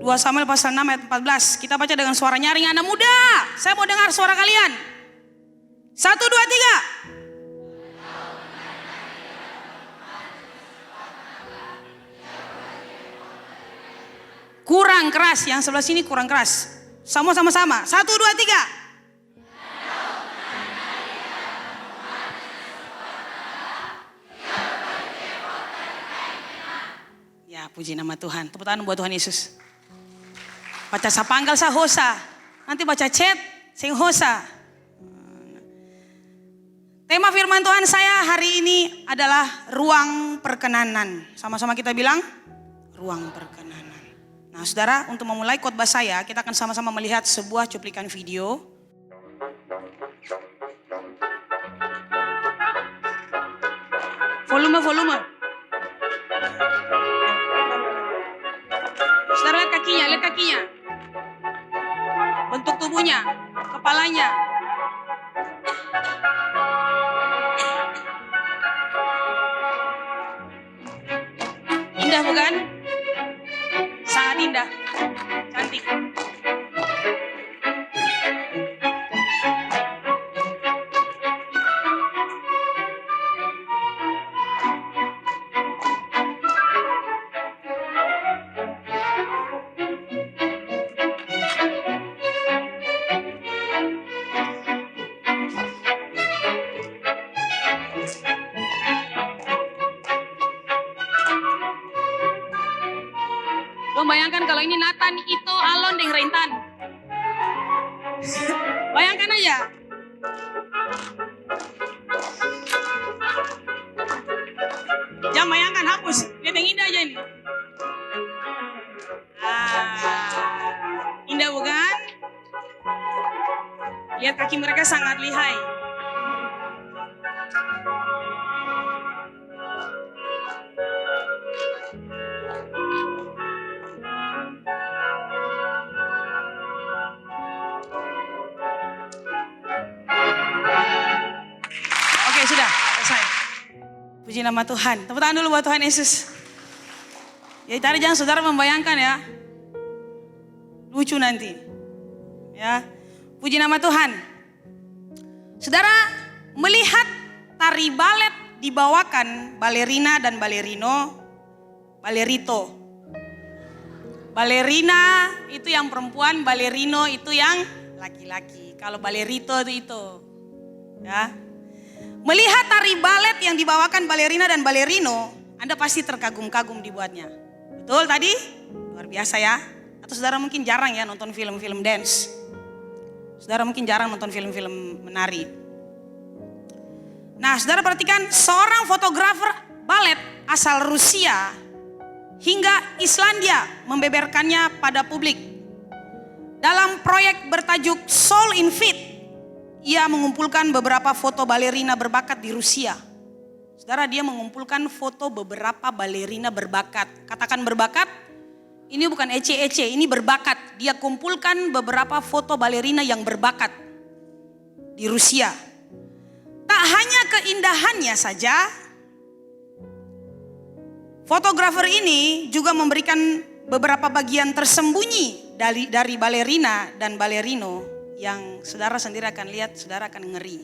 2 Samuel pasal 6 ayat 14. Kita baca dengan suara nyaring anak muda. Saya mau dengar suara kalian. 1, 2, 3. Kurang keras, yang sebelah sini kurang keras. Semua sama-sama. 1, 2, 3. Ya, puji nama Tuhan. Tepuk tangan buat Tuhan Yesus. Baca sapanggal sa hosa. Nanti baca chat sing hosa. Tema firman Tuhan saya hari ini adalah ruang perkenanan. Sama-sama kita bilang ruang perkenanan. Nah, saudara, untuk memulai khotbah saya, kita akan sama-sama melihat sebuah cuplikan video. Volume. Saudara, lihat kakinya. Bentuk tubuhnya, kepalanya. Indah bukan? Sangat indah, cantik. Lo bayangkan kalau ini Nathan, Ito, Alon, dan Rentan. Bayangkan aja. Jangan bayangkan, hapus. Lihat yang indah aja ini. Indah bukan? Lihat kaki mereka sangat lihai. Sudah selesai. Puji nama Tuhan. Tepuk tangan dulu buat Tuhan Yesus. Ya, tadi jangan saudara membayangkan ya. Lucu nanti. Ya. Puji nama Tuhan. Saudara melihat tari balet dibawakan balerina dan balerino, balerito. Balerina itu yang perempuan, balerino itu yang laki-laki. Kalau balerito itu. Ya. Melihat tari balet yang dibawakan balerina dan balerino, Anda pasti terkagum-kagum dibuatnya. Betul tadi? Luar biasa ya. Atau saudara mungkin jarang ya nonton film-film dance. Saudara mungkin jarang nonton film-film menari. Nah, saudara perhatikan seorang fotografer balet asal Rusia hingga Islandia membeberkannya pada publik. Dalam proyek bertajuk Soul in Fit, ia mengumpulkan beberapa foto balerina berbakat di Rusia. Saudara, dia mengumpulkan foto beberapa balerina berbakat. Katakan berbakat, ini bukan ece-ece, ini berbakat. Dia kumpulkan beberapa foto balerina yang berbakat di Rusia. Tak hanya keindahannya saja, fotografer ini juga memberikan beberapa bagian tersembunyi dari balerina dan balerino yang saudara sendiri akan lihat, saudara akan ngeri.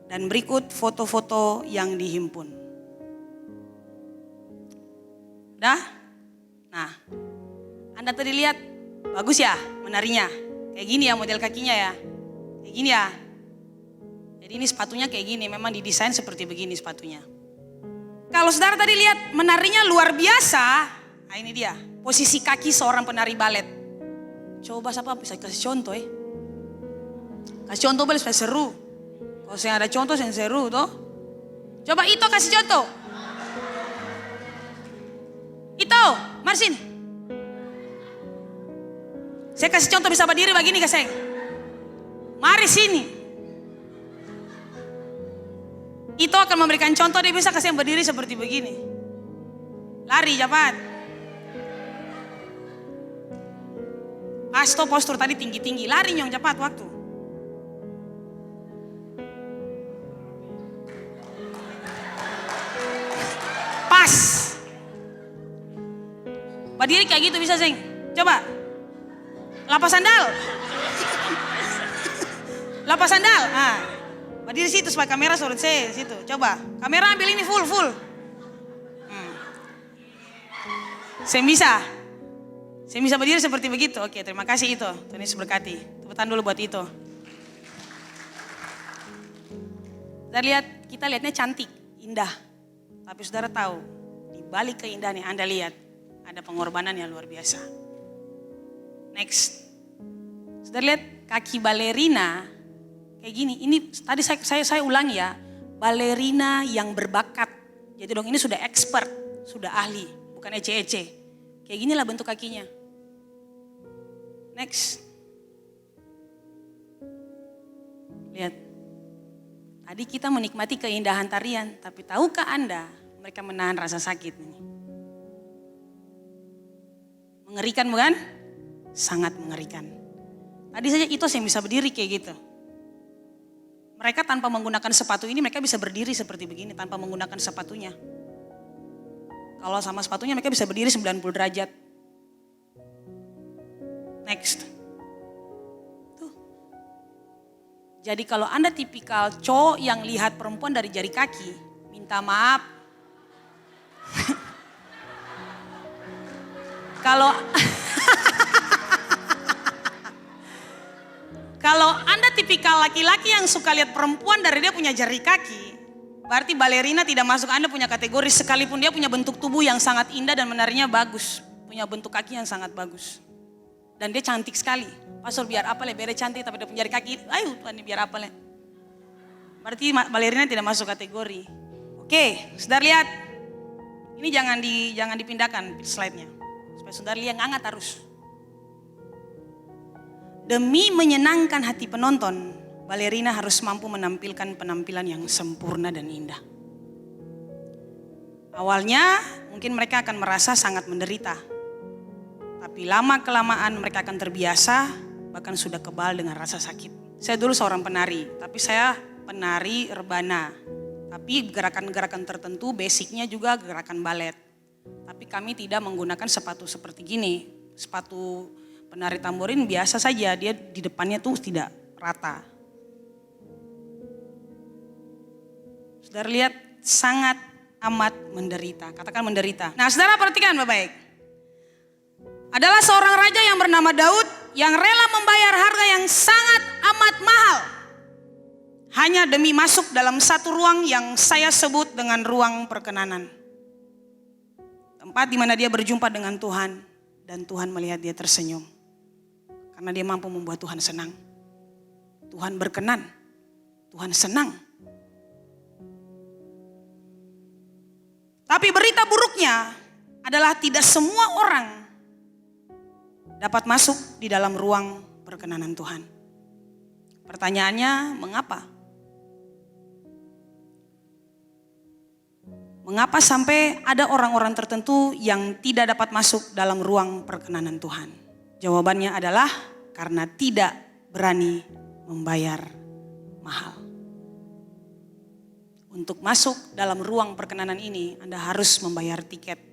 Dan berikut foto-foto yang dihimpun. Dah? Nah, Anda tadi lihat, bagus ya menarinya. Kayak gini ya model kakinya ya. Kayak gini ya. Jadi ini sepatunya kayak gini, memang didesain seperti begini sepatunya. Kalau saudara tadi lihat menarinya luar biasa, nah ini dia, posisi kaki seorang penari balet. Coba siapa bisa kasih contoh ya. Kasih contoh boleh supaya seru. Kalau saya ada contoh yang seru toh. Coba Ito kasih contoh. Ito, mari sini. Saya kasih contoh bisa berdiri begini kasih. Mari sini. Ito akan memberikan contoh, dia bisa kasih yang berdiri seperti begini. Lari cepat. Pasto postur tadi tinggi-tinggi, lari nyong cepat waktu. Pas. Berdiri kayak gitu bisa sing. Coba. Lapas sandal. Lapas sandal. Nah, berdiri situ supaya kamera sorot saya situ. Coba. Kamera ambil ini full. Saya bisa berdiri seperti begitu. Oke, terima kasih itu. Tuhan Yesus berkati. Tepuk tangan dulu buat itu. Kita lihatnya cantik, indah. Tapi saudara tahu, di balik keindahan yang Anda lihat, ada pengorbanan yang luar biasa. Next. Saudara lihat kaki balerina kayak gini. Ini tadi saya ulangi ya. Balerina yang berbakat. Jadi dong ini sudah expert, sudah ahli, bukan ece-ece. Kayak ginilah bentuk kakinya. Next. Lihat. Tadi kita menikmati keindahan tarian, tapi tahukah Anda mereka menahan rasa sakit ini? Mengerikan bukan? Sangat mengerikan. Tadi saja itu yang bisa berdiri kayak gitu. Mereka tanpa menggunakan sepatu ini mereka bisa berdiri seperti begini tanpa menggunakan sepatunya. Kalau sama sepatunya mereka bisa berdiri 90 derajat. Next. Tuh. Jadi kalau Anda tipikal cowok yang lihat perempuan dari jari kaki, minta maaf. Kalau Anda tipikal laki-laki yang suka lihat perempuan dari dia punya jari kaki, berarti balerina tidak masuk Anda punya kategori sekalipun dia punya bentuk tubuh yang sangat indah dan menarinya bagus. Punya bentuk kaki yang sangat bagus. Dan dia cantik sekali. Pastor biar apa le, biar dia cantik tapi dia punya jari kaki. Ayo Tuhan biar apa le. Berarti balerina tidak masuk kategori. Oke, saudara lihat. Ini jangan dipindahkan slide-nya. Supaya saudara lihat hangat harus. Demi menyenangkan hati penonton, balerina harus mampu menampilkan penampilan yang sempurna dan indah. Awalnya mungkin mereka akan merasa sangat menderita. Tapi lama-kelamaan mereka akan terbiasa, bahkan sudah kebal dengan rasa sakit. Saya dulu seorang penari, tapi saya penari rebana. Tapi gerakan-gerakan tertentu basicnya juga gerakan balet. Tapi kami tidak menggunakan sepatu seperti gini. Sepatu penari tamborin biasa saja, dia di depannya tuh tidak rata. Saudara lihat sangat amat menderita. Katakan menderita. Nah saudara perhatikan baik-baik. Adalah seorang raja yang bernama Daud yang rela membayar harga yang sangat amat mahal. Hanya demi masuk dalam satu ruang yang saya sebut dengan ruang perkenanan. Tempat di mana dia berjumpa dengan Tuhan dan Tuhan melihat dia tersenyum. Karena dia mampu membuat Tuhan senang. Tuhan berkenan, Tuhan senang. Tapi berita buruknya adalah tidak semua orang dapat masuk di dalam ruang perkenanan Tuhan. Pertanyaannya, mengapa? Mengapa sampai ada orang-orang tertentu yang tidak dapat masuk dalam ruang perkenanan Tuhan? Jawabannya adalah karena tidak berani membayar mahal. Untuk masuk dalam ruang perkenanan ini, Anda harus membayar tiket.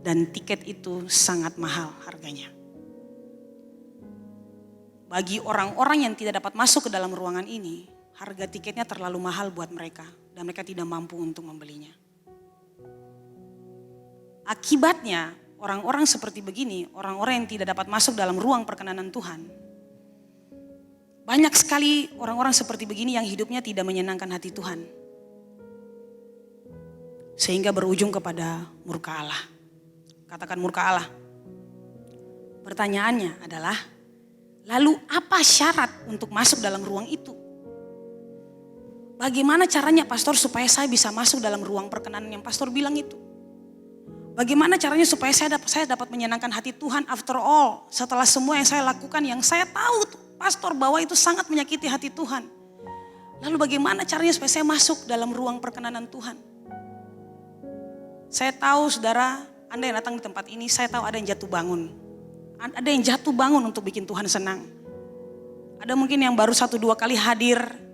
Dan tiket itu sangat mahal harganya. Bagi orang-orang yang tidak dapat masuk ke dalam ruangan ini, harga tiketnya terlalu mahal buat mereka. Dan mereka tidak mampu untuk membelinya. Akibatnya, orang-orang seperti begini, orang-orang yang tidak dapat masuk dalam ruang perkenanan Tuhan. Banyak sekali orang-orang seperti begini yang hidupnya tidak menyenangkan hati Tuhan. Sehingga berujung kepada murka Allah. Katakan murka Allah. Pertanyaannya adalah, lalu apa syarat untuk masuk dalam ruang itu? Bagaimana caranya pastor supaya saya bisa masuk dalam ruang perkenanan yang pastor bilang itu? Bagaimana caranya supaya saya dapat menyenangkan hati Tuhan after all? Setelah semua yang saya lakukan, yang saya tahu pastor bahwa itu sangat menyakiti hati Tuhan. Lalu bagaimana caranya supaya saya masuk dalam ruang perkenanan Tuhan? Saya tahu saudara, Anda yang datang di tempat ini, saya tahu ada yang jatuh bangun. Ada yang jatuh bangun untuk bikin Tuhan senang. Ada mungkin yang baru 1-2 kali hadir.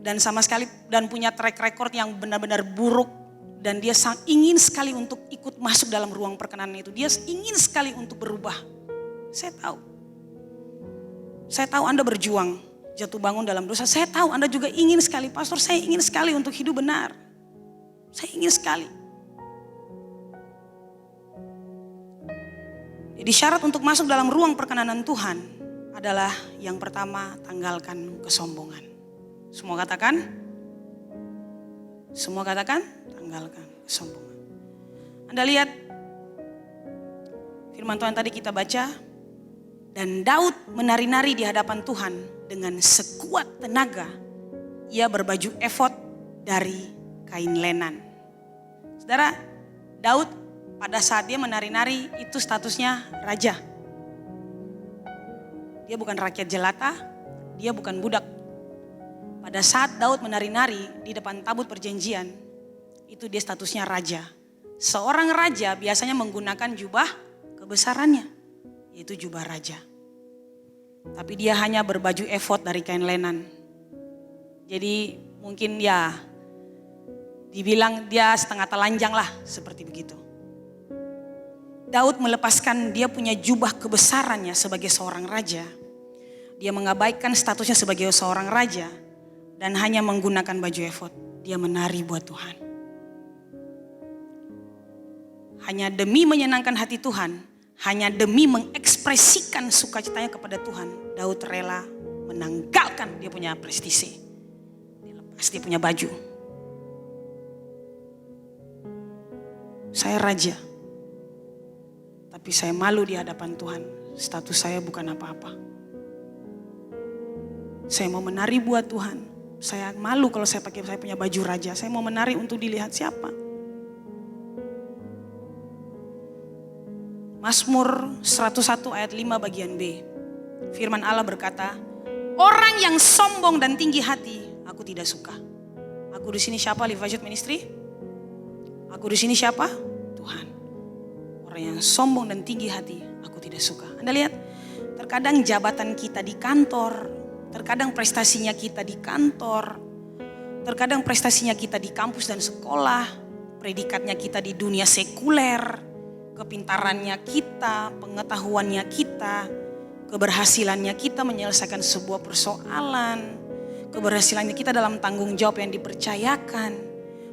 Dan sama sekali dan punya track record yang benar-benar buruk. Dan dia ingin sekali untuk ikut masuk dalam ruang perkenanan itu. Dia ingin sekali untuk berubah. Saya tahu Anda berjuang, jatuh bangun dalam dosa. Saya tahu Anda juga ingin sekali, pastor, saya ingin sekali untuk hidup benar. Saya ingin sekali. Jadi syarat untuk masuk dalam ruang perkenanan Tuhan adalah yang pertama, tanggalkan kesombongan. Semua katakan? Semua katakan, tanggalkan kesombongan. Anda lihat firman Tuhan tadi kita baca. Dan Daud menari-nari di hadapan Tuhan dengan sekuat tenaga. Ia berbaju efod dari kain lenan. Saudara, Daud pada saat dia menari-nari itu statusnya raja. Dia bukan rakyat jelata, dia bukan budak. Pada saat Daud menari-nari di depan tabut perjanjian, itu dia statusnya raja. Seorang raja biasanya menggunakan jubah kebesarannya, yaitu jubah raja. Tapi dia hanya berbaju efod dari kain lenan. Jadi mungkin ya dibilang dia setengah telanjang lah, seperti begitu. Daud melepaskan dia punya jubah kebesarannya sebagai seorang raja. Dia mengabaikan statusnya sebagai seorang raja. Dan hanya menggunakan baju efod. Dia menari buat Tuhan. Hanya demi menyenangkan hati Tuhan. Hanya demi mengekspresikan sukacitanya kepada Tuhan. Daud rela menanggalkan dia punya prestise. Dia lepas dia punya baju. Saya raja. Tapi saya malu di hadapan Tuhan. Status saya bukan apa-apa. Saya mau menari buat Tuhan. Saya malu kalau saya punya baju raja. Saya mau menari untuk dilihat siapa. Mazmur 101 ayat 5 bagian B. Firman Allah berkata, orang yang sombong dan tinggi hati, aku tidak suka. Aku di sini siapa? Live Youth Ministry. Aku di sini siapa? Tuhan. Orang yang sombong dan tinggi hati, aku tidak suka. Anda lihat, terkadang jabatan kita di kantor, terkadang prestasinya kita di kantor, terkadang prestasinya kita di kampus dan sekolah, predikatnya kita di dunia sekuler, kepintarannya kita, pengetahuannya kita, keberhasilannya kita menyelesaikan sebuah persoalan, keberhasilannya kita dalam tanggung jawab yang dipercayakan,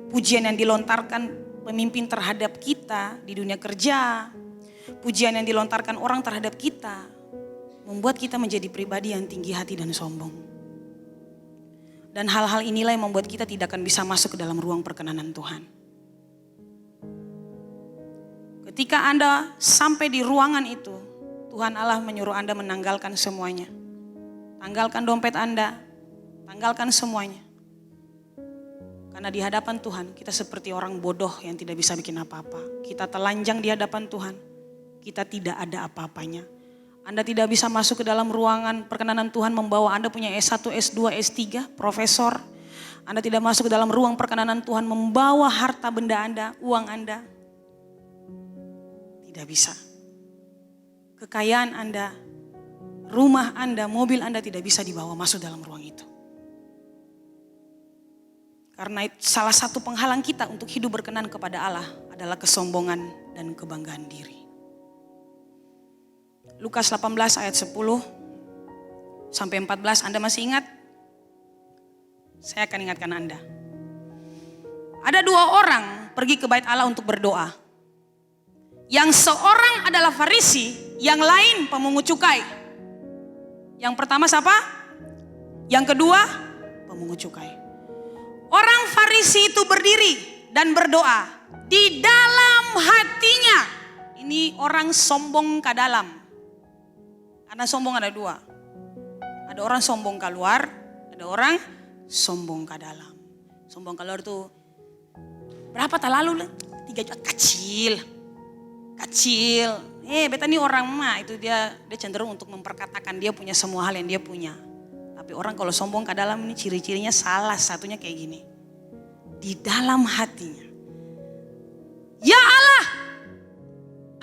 pujian yang dilontarkan pemimpin terhadap kita di dunia kerja, pujian yang dilontarkan orang terhadap kita, membuat kita menjadi pribadi yang tinggi hati dan sombong. Dan hal-hal inilah yang membuat kita tidak akan bisa masuk ke dalam ruang perkenanan Tuhan. Ketika Anda sampai di ruangan itu, Tuhan Allah menyuruh Anda menanggalkan semuanya. Tanggalkan dompet Anda, tanggalkan semuanya. Karena di hadapan Tuhan kita seperti orang bodoh yang tidak bisa bikin apa-apa. Kita telanjang di hadapan Tuhan, kita tidak ada apa-apanya. Anda tidak bisa masuk ke dalam ruangan perkenanan Tuhan membawa Anda punya S1, S2, S3, profesor. Anda tidak masuk ke dalam ruang perkenanan Tuhan membawa harta benda Anda, uang Anda. Tidak bisa. Kekayaan Anda, rumah Anda, mobil Anda tidak bisa dibawa masuk dalam ruang itu. Karena salah satu penghalang kita untuk hidup berkenan kepada Allah adalah kesombongan dan kebanggaan diri. Lukas 18 ayat 10 sampai 14, Anda masih ingat? Saya akan ingatkan Anda. Ada dua orang pergi ke bait Allah untuk berdoa. Yang seorang adalah Farisi, yang lain pemungut cukai. Yang pertama siapa? Yang kedua pemungut cukai. Orang Farisi itu berdiri dan berdoa di dalam hatinya. Ini orang sombong ke dalam. Karena sombong ada dua. Ada orang sombong keluar, ada orang sombong ke dalam. Sombong keluar itu berapa tak lalu? 3 juta kecil. Beta nih orang mah itu dia cenderung untuk memperkatakan dia punya semua hal yang dia punya. Tapi orang kalau sombong ke dalam ini ciri-cirinya salah satunya kayak gini. Di dalam hatinya. Ya Allah,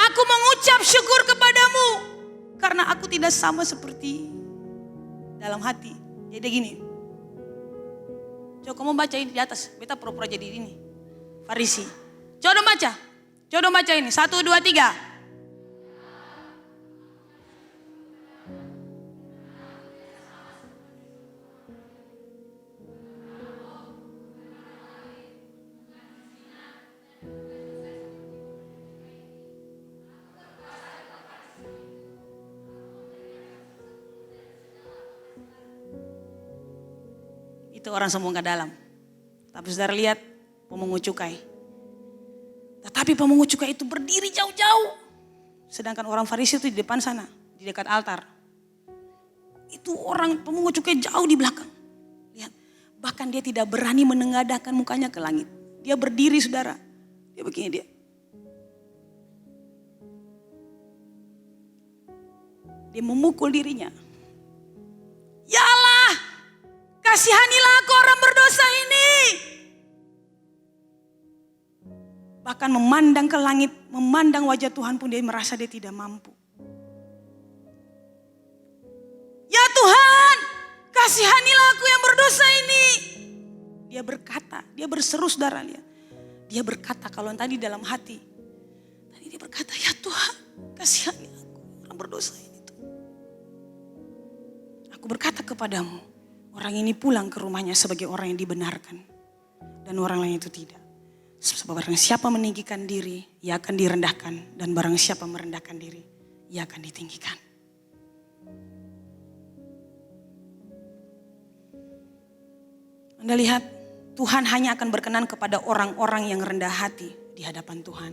aku mengucap syukur kepadamu. Karena aku tidak sama seperti dalam hati. Jadi gini. Coba kamu baca ini di atas. Beta pura-pura jadi ini. Farisi. Coba dong baca. Coba dong baca ini. 1, 2, 3. Itu orang sombong ke dalam. Tapi saudara lihat pemungut cukai. Tetapi pemungut cukai itu berdiri jauh-jauh. Sedangkan orang Farisi itu di depan sana, di dekat altar. Itu orang pemungut cukai jauh di belakang. Lihat, bahkan dia tidak berani menengadahkan mukanya ke langit. Dia berdiri saudara. Dia begini dia. Dia memukul dirinya. Ya Allah, kasihanilah aku orang berdosa ini. Bahkan memandang ke langit, memandang wajah Tuhan pun dia merasa dia tidak mampu. Ya Tuhan, kasihanilah aku yang berdosa ini. Dia berkata, dia berseru saudara lihat. Dia berkata kalau tadi dalam hati. Tadi dia berkata, ya Tuhan, kasihani aku orang berdosa ini. Aku berkata kepadamu, orang ini pulang ke rumahnya sebagai orang yang dibenarkan. Dan orang lain itu tidak. Sebab barang siapa meninggikan diri, ia akan direndahkan. Dan barang siapa merendahkan diri, ia akan ditinggikan. Anda lihat, Tuhan hanya akan berkenan kepada orang-orang yang rendah hati di hadapan Tuhan.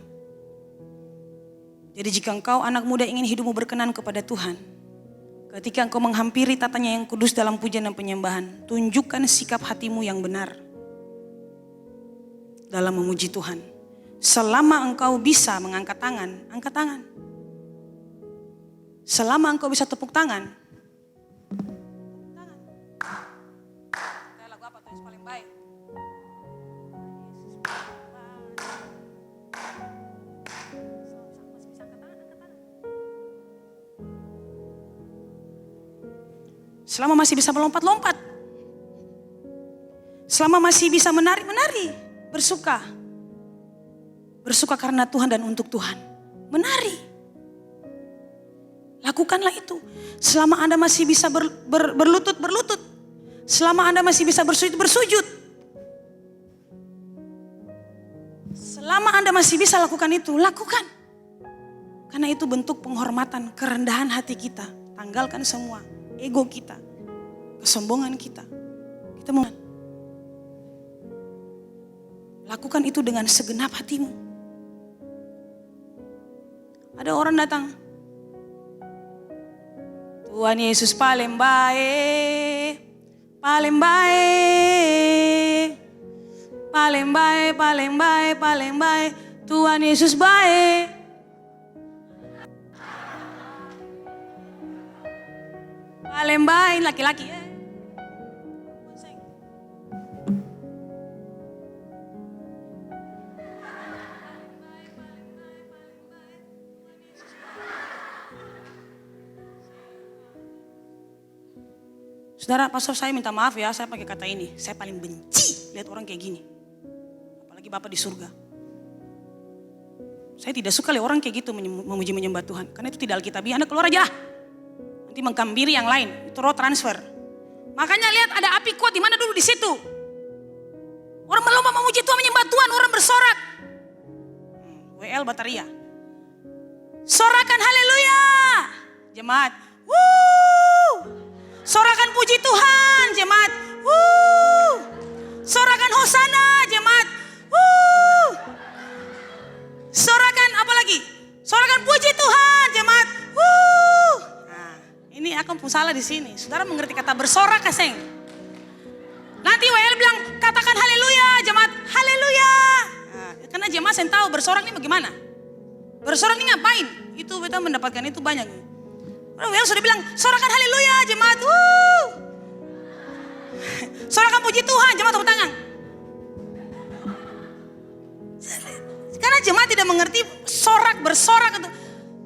Jadi jika engkau anak muda ingin hidupmu berkenan kepada Tuhan, ketika engkau menghampiri tatanya yang kudus dalam pujian dan penyembahan, tunjukkan sikap hatimu yang benar dalam memuji Tuhan. Selama engkau bisa mengangkat tangan, angkat tangan. Selama engkau bisa tepuk tangan. Kayak lagu apa tuh yang paling baik? Selama masih bisa melompat-lompat. Selama masih bisa menari-menari. Bersuka. Bersuka karena Tuhan dan untuk Tuhan. Menari. Lakukanlah itu. Selama Anda masih bisa berlutut. Selama Anda masih bisa bersujud. Selama Anda masih bisa lakukan itu, lakukan. Karena itu bentuk penghormatan, kerendahan hati kita. Tanggalkan semua ego kita, kesombongan kita. Kita mau lakukan itu dengan segenap hatimu. Ada orang datang, Tuhan Yesus paling baik, paling baik, paling baik, paling baik, paling baik. Tuhan Yesus baik. Paling baik, laki-laki ya. Saudara, pastor saya minta maaf ya, saya pakai kata ini. Saya paling benci lihat orang kayak gini. Apalagi Bapak di surga. Saya tidak suka lihat orang kayak gitu memuji menyembah Tuhan. Karena itu tidak alkitabiah, Anda keluar aja. Nanti mengkambiri yang lain, itu roh transfer. Makanya lihat ada api kuat di mana dulu di situ. Orang melompat memuji Tuhan, menyembah Tuhan, orang bersorak. WL Bataria. Sorakan haleluya. Jemaat. Sorakan puji Tuhan, jemaat. Sorakan hosana, jemaat. Sorakan apa lagi? Sorakan puji Tuhan, jemaat. Nah, ini aku pun salah di sini. Saudara mengerti kata bersorak kaseng? Nanti WL bilang katakan haleluya, jemaat. Haleluya. Nah, karena jemaat saya tahu bersorak ini bagaimana. Bersorak ini ngapain? Itu kita mendapatkan itu banyak. WL sudah bilang, sorakan haleluya jemaat. Sorakan puji Tuhan, jemaat tepuk tangan. Karena jemaat tidak mengerti sorak, bersorak itu.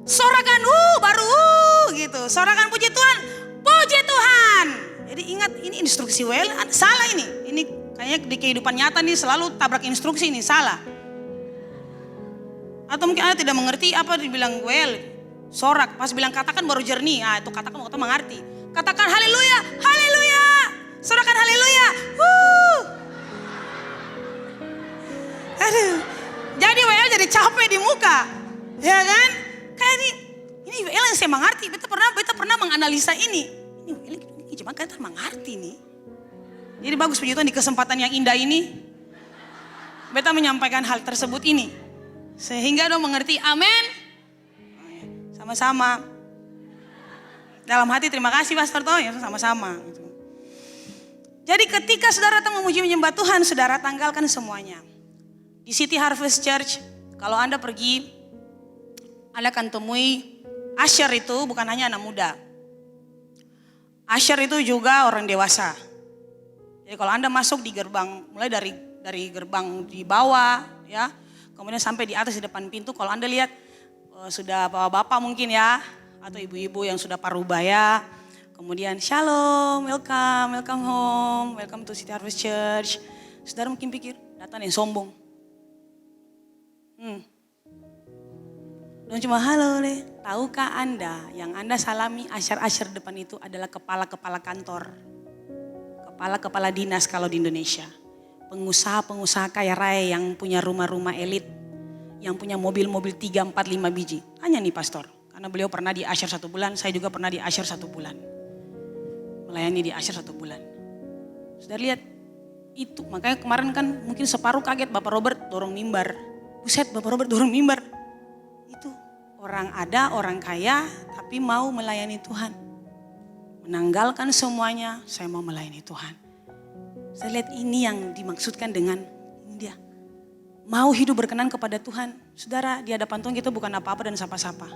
Sorakan baru gitu. Sorakan puji Tuhan, puji Tuhan. Jadi ingat ini instruksi WL, salah ini. Ini kayaknya di kehidupan nyata nih selalu tabrak instruksi ini, salah. Atau mungkin Anda tidak mengerti apa dibilang well, sorak. Pas bilang katakan baru jernih. Itu katakan mau mengerti. Katakan haleluya, haleluya. Sorakan haleluya. Aduh. Jadi WL jadi capek di muka. Ya kan? Kayak ini WL yang saya mengerti. Beta pernah menganalisa ini. Ini cuma kita mengerti nih. Jadi bagus puji Tuhan di kesempatan yang indah ini. Beta menyampaikan hal tersebut ini. Sehingga dong mengerti, amin. Sama-sama. Dalam hati terima kasih Pastor Toh, ya sama-sama. Jadi ketika saudara datang memuji menyembah Tuhan, saudara tanggalkan semuanya. Di City Harvest Church, kalau Anda pergi, Anda akan temui usher itu bukan hanya anak muda. Usher itu juga orang dewasa. Jadi kalau Anda masuk di gerbang, mulai dari gerbang di bawah, ya, kemudian sampai di atas di depan pintu, kalau Anda lihat sudah bapak-bapak mungkin ya, atau ibu-ibu yang sudah parubaya, kemudian shalom, welcome home, welcome to City Harvest Church. Saudara mungkin pikir, datang yang sombong. Dan cuma halo le, tahukah Anda yang Anda salami usher-usher depan itu adalah kepala-kepala kantor, kepala-kepala dinas kalau di Indonesia, pengusaha-pengusaha kaya raya yang punya rumah-rumah elit, yang punya mobil-mobil 3, 4, 5 biji. Hanya nih Pastor, karena beliau pernah di usher 1 bulan, saya juga pernah di usher 1 bulan, melayani di usher 1 bulan. Sudah lihat itu, makanya kemarin kan mungkin separuh kaget Bapak Robert dorong mimbar. Buset, Bapak Robert dorong mimbar. Itu orang ada, orang kaya, tapi mau melayani Tuhan. Menanggalkan semuanya, saya mau melayani Tuhan. Saya lihat ini yang dimaksudkan dengan dia. Mau hidup berkenan kepada Tuhan. Saudara, di hadapan Tuhan kita bukan apa-apa dan sapa-sapa.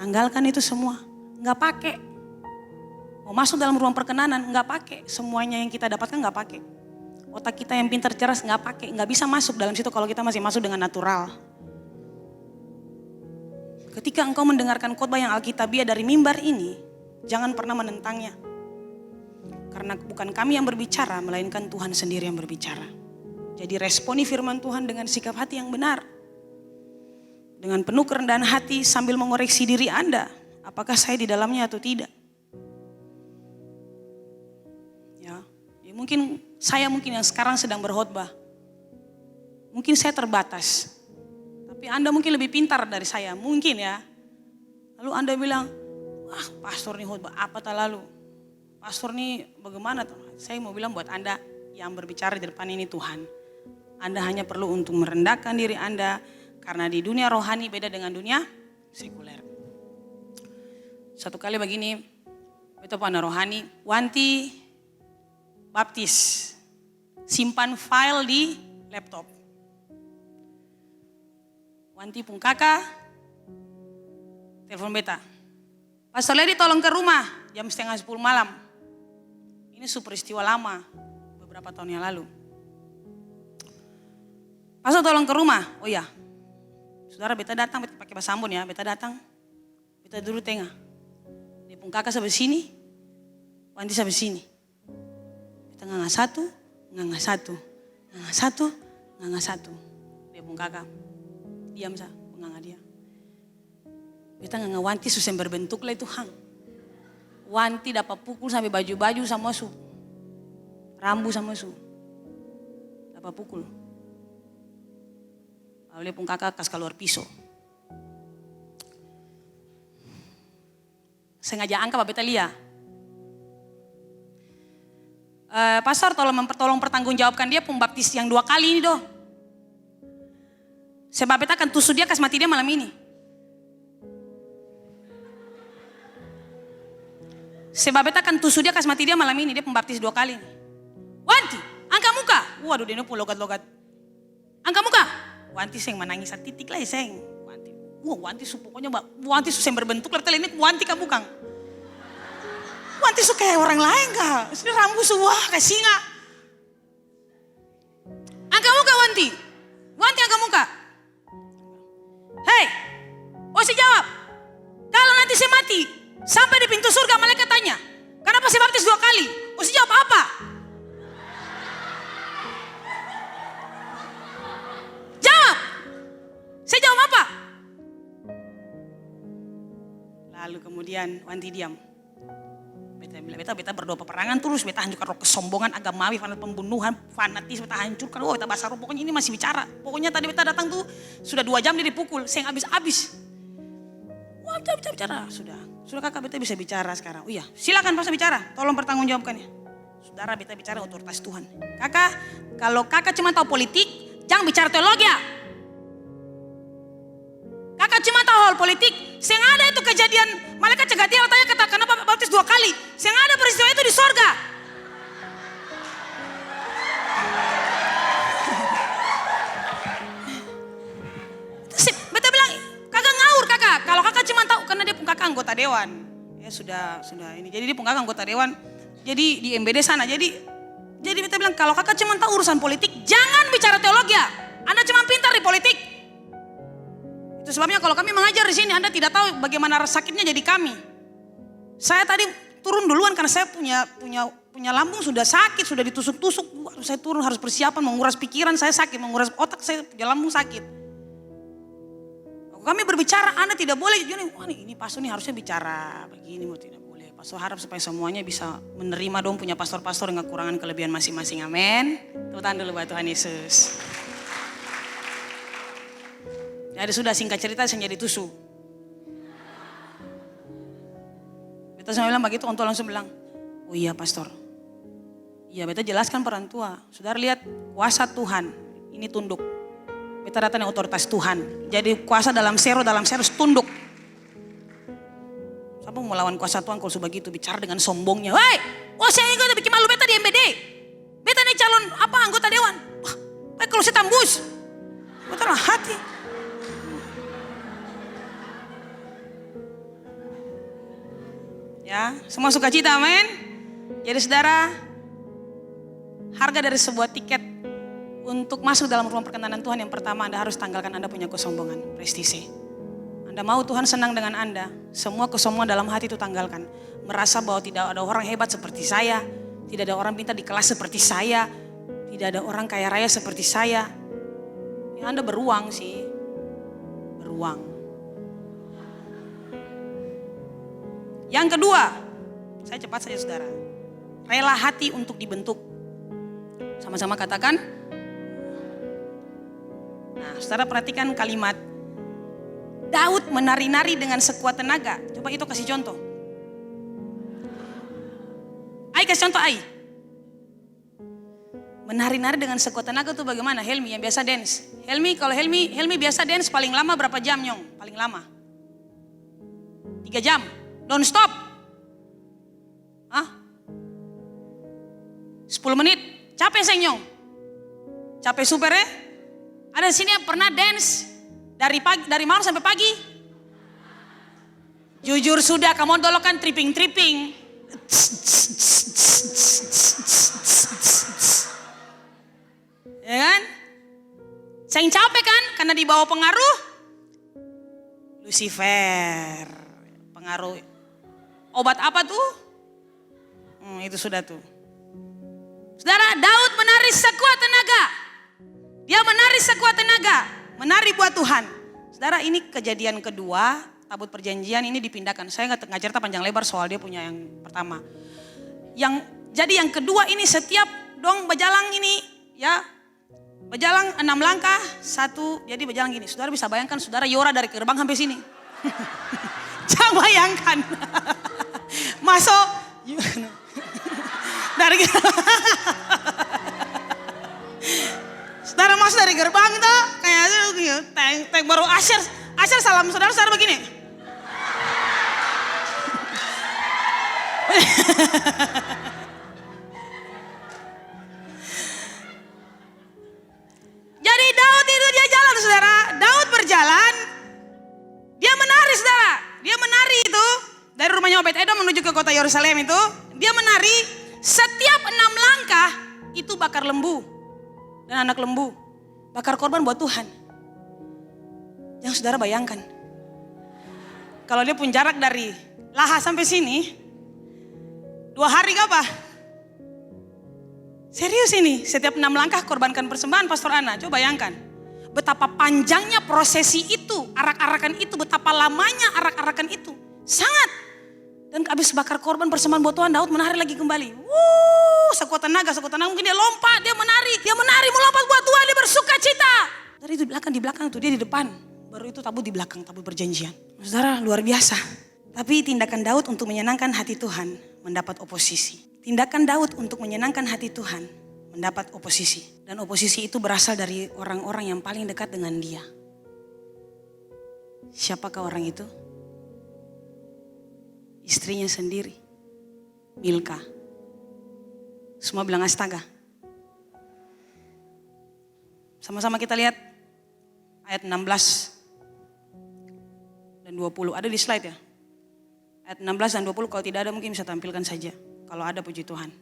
Tanggalkan itu semua. Enggak pakai. Mau masuk dalam ruang perkenanan, enggak pakai. Semuanya yang kita dapatkan enggak pakai. Otak kita yang pintar cerdas nggak pakai, nggak bisa masuk dalam situ kalau kita masih masuk dengan natural. Ketika engkau mendengarkan khotbah yang alkitabiah dari mimbar ini, jangan pernah menentangnya. Karena bukan kami yang berbicara, melainkan Tuhan sendiri yang berbicara. Jadi responi firman Tuhan dengan sikap hati yang benar. Dengan penuh kerendahan hati sambil mengoreksi diri Anda. Apakah saya di dalamnya atau tidak. Mungkin saya yang sekarang sedang berkhotbah. Mungkin saya terbatas. Tapi Anda mungkin lebih pintar dari saya. Mungkin ya. Lalu Anda bilang, wah pastor nih khotbah apa tak lalu. Pastor nih bagaimana tuh. Saya mau bilang buat Anda yang berbicara di depan ini Tuhan. Anda hanya perlu untuk merendahkan diri Anda. Karena di dunia rohani beda dengan dunia sekuler. Satu kali begini, itu pandang rohani, Wanti baptis, simpan file di laptop. Wanti pun kakak, telepon beta. Pastor Lady tolong ke rumah, jam 9:30 malam. Ini peristiwa lama, beberapa tahun yang lalu. Pastor tolong ke rumah, oh iya. Saudara beta datang, beta pakai bahasa Ambon ya, beta datang. Beta duduk tengah. Dia pun kakak sampai sini, Wanti sampai sini. Nganga satu. Dia pun kakak. Diam sah, nganga dia. Beta nganga Wanti susah berbentuk lah itu hang. Wanti dapat pukul sampai baju-baju sama su. Rambu sama su. Dapat pukul. Lalu dia pun kakak kas keluar pisau. Sengaja angka beta lihat. Pastor tolong pertanggungjawabkan dia pembaptis yang 2 kali ini doh. Sebab beta akan tusuk dia kas mati dia malam ini. Dia pembaptis 2 kali. Wanti, angkat muka. Waduh dia pun logat-logat. Angkat muka. Wanti seng menangis titik lah seng. Wanti pokoknya Wanti susah berbentuk lah ini Wanti kamu bukan. Wanti suka kayak orang lain kak. Sudah rambut semua kayak singa. Angkat muka Wanti. Wanti angkat muka. Hei. Osi jawab. Kalau nanti saya mati. Sampai di pintu surga malaikat tanya. Kenapa saya baptis 2 kali? Osi jawab apa? Jawab. Saya jawab apa? Kemudian Wanti diam. Beta berdoa peperangan terus, beta hancurkan roh kesombongan, agamawi, pembunuhan, fanatis, beta hancurkan. Oh, beta bahasa roh, pokoknya ini masih bicara. Pokoknya tadi beta datang tuh sudah 2 jam dia dipukul, saya habis-habis. Wah, beta bicara, sudah kakak beta bisa bicara sekarang. Oh iya, silakan pastor bicara, tolong pertanggungjawabkan ya. Saudara, beta bicara otoritas Tuhan. Kakak, kalau kakak cuma tahu politik, jangan bicara teologi ya. Kakak cuma tahu hal politik, yang ada itu kejadian malaikat cegatial tanya kata kenapa baptis 2 kali, yang ada peristiwa itu di sorga. Beta bilang kakak ngawur kakak, kalau kakak cuma tahu karena dia pun kakak anggota dewan, ya sudah ini, jadi dia pun kakak anggota dewan, jadi di MBD sana, jadi beta bilang kalau kakak cuma tahu urusan politik, jangan bicara teologi ya, Anda cuma pintar di politik. Itu sebabnya kalau kami mengajar di sini, Anda tidak tahu bagaimana sakitnya jadi kami. Saya tadi turun duluan karena saya punya lambung sudah sakit, sudah ditusuk-tusuk. Saya turun harus persiapan menguras pikiran, saya sakit, menguras otak, saya punya lambung sakit. Kami berbicara, Anda tidak boleh. Wah, ini pastor nih harusnya bicara begini, mau tidak boleh. Pastor harap supaya semuanya bisa menerima dong punya pastor-pastor yang kekurangan kelebihan masing-masing. Amin. Tepuk tangan dulu buat Tuhan Yesus. Jadi sudah singkat cerita saya jadi tusuk. Beta sama bilang begitu, onto langsung bilang, oh iya pastor. Iya beta jelaskan peran tua. Saudara lihat kuasa Tuhan, ini tunduk. Beta datang yang otoritas Tuhan. Jadi kuasa dalam sero tunduk. Siapa mau melawan kuasa Tuhan kalau begitu bicara dengan sombongnya. Woi, saya ingin bikin malu beta di MBD. Beta nih calon anggota dewan. Wah, kalau saya tembus. Beta lah hati. Ya, semua sukacita, amin. Jadi saudara, harga dari sebuah tiket untuk masuk dalam rumah perkenanan Tuhan yang pertama Anda harus tanggalkan Anda punya kesombongan, prestise. Anda mau Tuhan senang dengan Anda, semua kesombongan dalam hati itu tanggalkan. Merasa bahwa tidak ada orang hebat seperti saya, tidak ada orang pintar di kelas seperti saya, tidak ada orang kaya raya seperti saya. Ya, Anda beruang sih, beruang. Yang kedua, saya cepat saja saudara, rela hati untuk dibentuk. Sama-sama katakan. Nah, saudara perhatikan kalimat, Daud menari-nari dengan sekuat tenaga. Coba itu kasih contoh. Ai kasih contoh Ai. Menari-nari dengan sekuat tenaga itu bagaimana? Helmi yang biasa dance. Kalau Helmi biasa dance paling lama berapa jam Nyong? Paling lama 3 jam. Non stop. 10 menit. Capek Nyong. Capek super ya? Ada di sini yang pernah dance dari malam sampai pagi? Jujur sudah, kamu dolokan tripping. Ya kan? Saya capek kan? Karena di bawah pengaruh Lucifer. Pengaruh obat apa tuh? Itu sudah tuh. Saudara, Daud menari sekuat tenaga. Dia menari sekuat tenaga. Menari buat Tuhan. Saudara, ini kejadian kedua. Tabut perjanjian ini dipindahkan. Saya nggak cerita panjang lebar soal dia punya yang pertama. Jadi yang kedua ini setiap dong berjalan ini ya. Berjalan 6 langkah. 1, jadi berjalan gini. Saudara bisa bayangkan saudara Yora dari gerbang sampai sini. Jangan bayangkan. Masuk dari saudara masuk dari gerbang tuh kayak tank baru Asher salam saudara begini. Jadi Daud itu dia jalan saudara. Daud berjalan, dia menari saudara. Dia menari itu dari rumahnya Obed-Edom menuju ke kota Yerusalem itu. Dia menari setiap 6 langkah itu bakar lembu dan anak lembu. Bakar korban buat Tuhan. Yang saudara bayangkan. Kalau dia pun jarak dari Laha sampai sini 2 hari gak apa? Serius ini, setiap 6 langkah korbankan persembahan Pastor Ana. Coba bayangkan. Betapa panjangnya prosesi itu, arak-arakan itu, betapa lamanya arak-arakan itu. Sangat. Dan habis bakar korban persembahan buat Tuhan, Daud menari lagi kembali. Sekuat tenaga mungkin dia lompat, dia menari mau lompat buat Tuhan, dia bersuka cita. Dari itu di belakang itu dia di depan. Baru itu tabut di belakang, tabut perjanjian. Saudara, luar biasa. Tapi tindakan Daud untuk menyenangkan hati Tuhan mendapat oposisi. Tindakan Daud untuk menyenangkan hati Tuhan mendapat oposisi. Dan oposisi itu berasal dari orang-orang yang paling dekat dengan dia. Siapakah orang itu? Istrinya sendiri, Milka. Semua bilang astaga. Sama-sama kita lihat ayat 16 dan 20. Ada di slide ya? Ayat 16 dan 20 kalau tidak ada mungkin bisa tampilkan saja. Kalau ada puji Tuhan.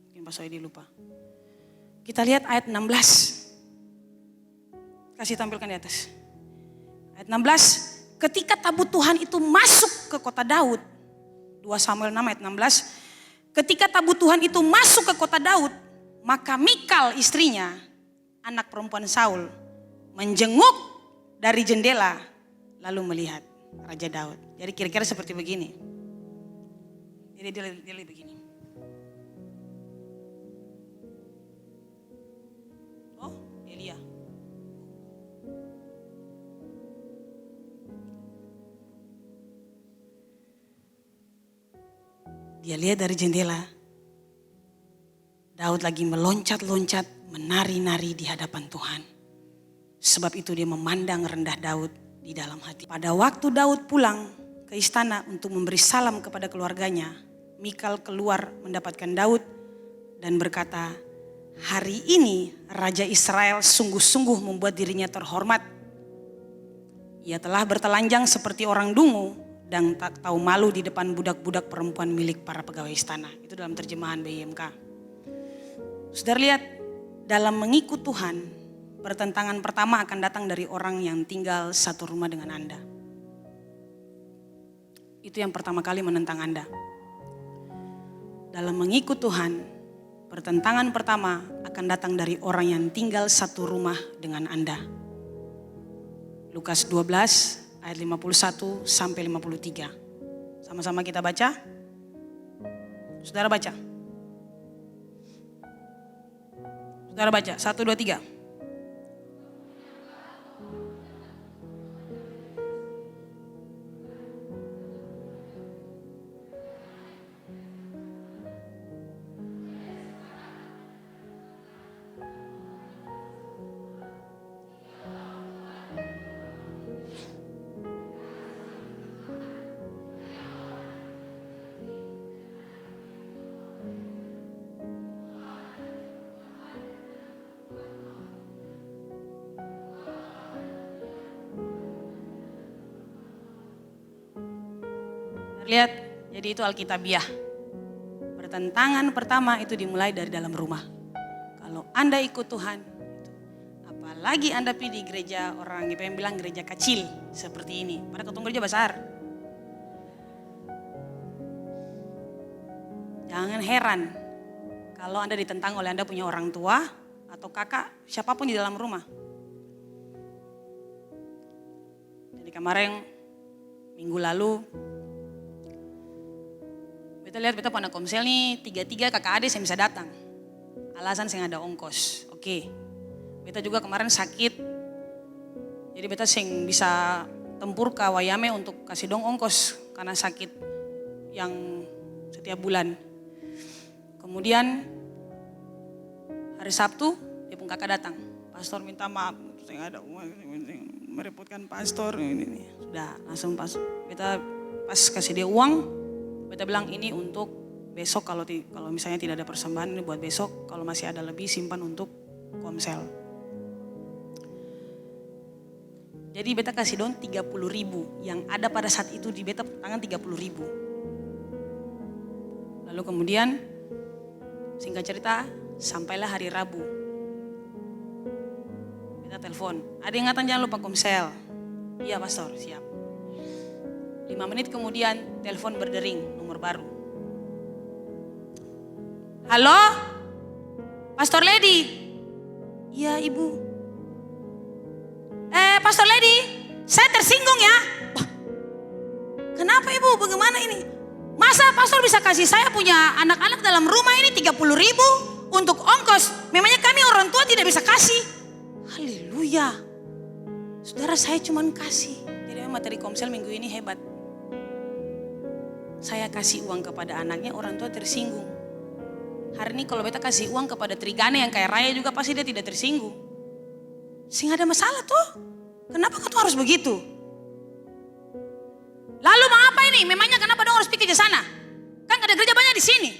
Mungkin Pak Soedi lupa. Kita lihat ayat 16. Kasih tampilkan di atas. Ayat 16. Ketika tabut Tuhan itu masuk ke kota Daud. 2 Samuel 6 ayat 16. Ketika tabut Tuhan itu masuk ke kota Daud. Maka Mikal istrinya, anak perempuan Saul, menjenguk dari jendela lalu melihat Raja Daud. Jadi kira-kira seperti begini. Jadi dia lihat begini. Oh, Elia. Dia lihat dari jendela. Daud lagi meloncat-loncat, menari-nari di hadapan Tuhan. Sebab itu dia memandang rendah Daud di dalam hati. Pada waktu Daud pulang ke istana untuk memberi salam kepada keluarganya, Mikal keluar mendapatkan Daud dan berkata, hari ini Raja Israel sungguh-sungguh membuat dirinya terhormat. Ia telah bertelanjang seperti orang dungu dan tak tahu malu di depan budak-budak perempuan milik para pegawai istana. Itu dalam terjemahan BIMK. Saudara lihat, dalam mengikut Tuhan, pertentangan pertama akan datang dari orang yang tinggal satu rumah dengan Anda. Itu yang pertama kali menentang Anda. Dalam mengikut Tuhan, pertentangan pertama akan datang dari orang yang tinggal satu rumah dengan Anda. Lukas 12 ayat 51 sampai 53. Sama-sama kita baca. Saudara baca. Saudara baca, 1, 2, 3. Lihat, jadi itu Alkitabiah. Pertentangan pertama itu dimulai dari dalam rumah. Kalau Anda ikut Tuhan, apalagi Anda pergi di gereja orang GPM bilang gereja kecil seperti ini. Pada ketemu gereja besar. Jangan heran kalau Anda ditentang oleh Anda punya orang tua atau kakak, siapapun di dalam rumah. Jadi kemarin minggu lalu beta lihat beta pada komsel nih 3 kakak adik saya bisa datang. Alasan saya ada ongkos. Oke. Beta juga kemarin sakit. Jadi beta sing bisa tempur ke Wayame untuk kasih dong ongkos karena sakit yang setiap bulan. Kemudian hari Sabtu dia pun kakak datang. Pastor minta maaf, saya ada uang merepotkan pastor ini. Sudah langsung pas beta pas kasih dia uang. Beta bilang ini untuk besok kalau misalnya tidak ada persembahan ini buat besok. Kalau masih ada lebih simpan untuk komsel. Jadi beta kasih don 30.000 yang ada pada saat itu di beta tangan 30.000. Lalu kemudian singkat cerita sampailah hari Rabu. Beta telepon, ada ingatan jangan lupa komsel. Iya pastor, siap. 5 menit kemudian telepon berdering, nomor baru. Halo, Pastor Lady. Iya ibu. Pastor Lady, saya tersinggung ya. Wah, kenapa ibu, bagaimana ini? Masa pastor bisa kasih saya punya anak-anak dalam rumah ini 30.000 untuk ongkos. Memangnya kami orang tua tidak bisa kasih. Haleluya. Saudara, saya cuman kasih. Jadi materi komsel minggu ini hebat. Saya kasih uang kepada anaknya, orang tua tersinggung. Hari ini kalau beta kasih uang kepada Trigana yang kaya raya juga pasti dia tidak tersinggung. Sehingga ada masalah tuh. Kenapa kau harus begitu? Lalu mengapa ini? Memangnya kenapa dong harus pergi ke sana? Kan ada gereja banyak di sini.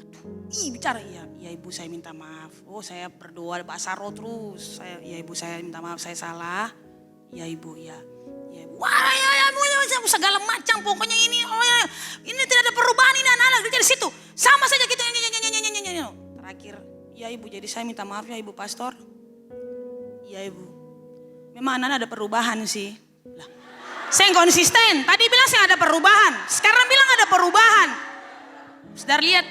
Waduh, bicara iya ibu saya minta maaf. Oh saya berdoa bahasa roh terus. Iya ibu saya minta maaf saya salah. Iya ibu ya. Iya ibu. Wah ya segala macam pokoknya ini. Oh ya ini tidak ada perubahan ini anak-anak gereja di situ. Sama saja gitu. Terakhir, iya ibu jadi saya minta maaf ya ibu pastor. Iya ibu. Memang anak-anak ada perubahan sih. Saya konsisten, tadi bilang saya ada perubahan, sekarang bilang ada perubahan. Saudara lihat,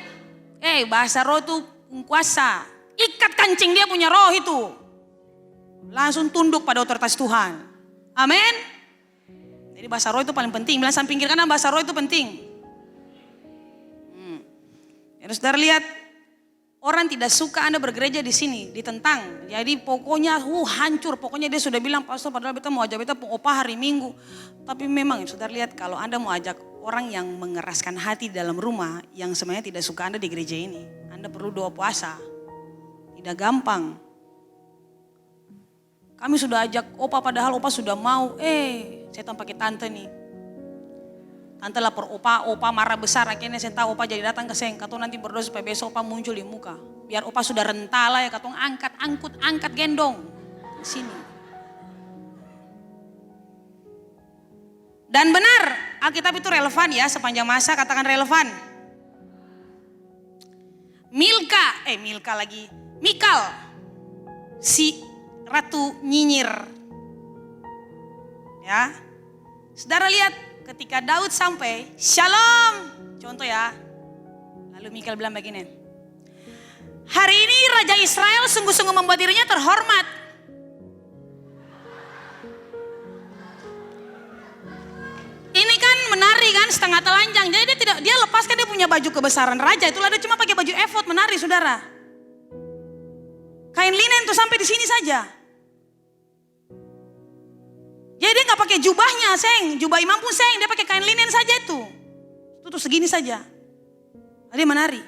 bahasa roh itu kuasa. Ikat kancing dia punya roh itu. Langsung tunduk pada otoritas Tuhan. Amin. Jadi bahasa roh itu paling penting, bilang samping kiri kanan bahasa roh itu penting. Ya, saudara lihat, orang tidak suka Anda bergereja di sini, ditentang. Jadi pokoknya hancur. Pokoknya dia sudah bilang, pastor padahal beta mau ajak beta opah hari Minggu. Tapi memang saudara lihat kalau Anda mau ajak orang yang mengeraskan hati di dalam rumah, yang sebenarnya tidak suka Anda di gereja ini, Anda perlu doa puasa. Tidak gampang. Kami sudah ajak opah padahal opah sudah mau. Saya tahu pakai tante nih. Tante lapor opa marah besar, akhirnya saya tahu opa jadi datang ke saya. Katong nanti berdoa supaya besok opa muncul di muka. Biar opa sudah rentala ya, katong angkat gendong. Di sini. Dan benar, Alkitab itu relevan ya sepanjang masa, katakan relevan. Mikal, si ratu nyinyir. Ya, saudara lihat. Ketika Daud sampai, shalom. Contoh ya. Lalu Mikal bilang begini. Hari ini Raja Israel sungguh-sungguh membuat dirinya terhormat. Ini kan menari kan setengah telanjang. Jadi dia lepaskan dia punya baju kebesaran raja. Itulah dia cuma pakai baju efod menari saudara. Kain linen tuh sampai di sini saja. Jadi dia gak pakai jubahnya, jubah imam pun dia pakai kain linen saja itu. Itu tuh segini saja. Dia menari.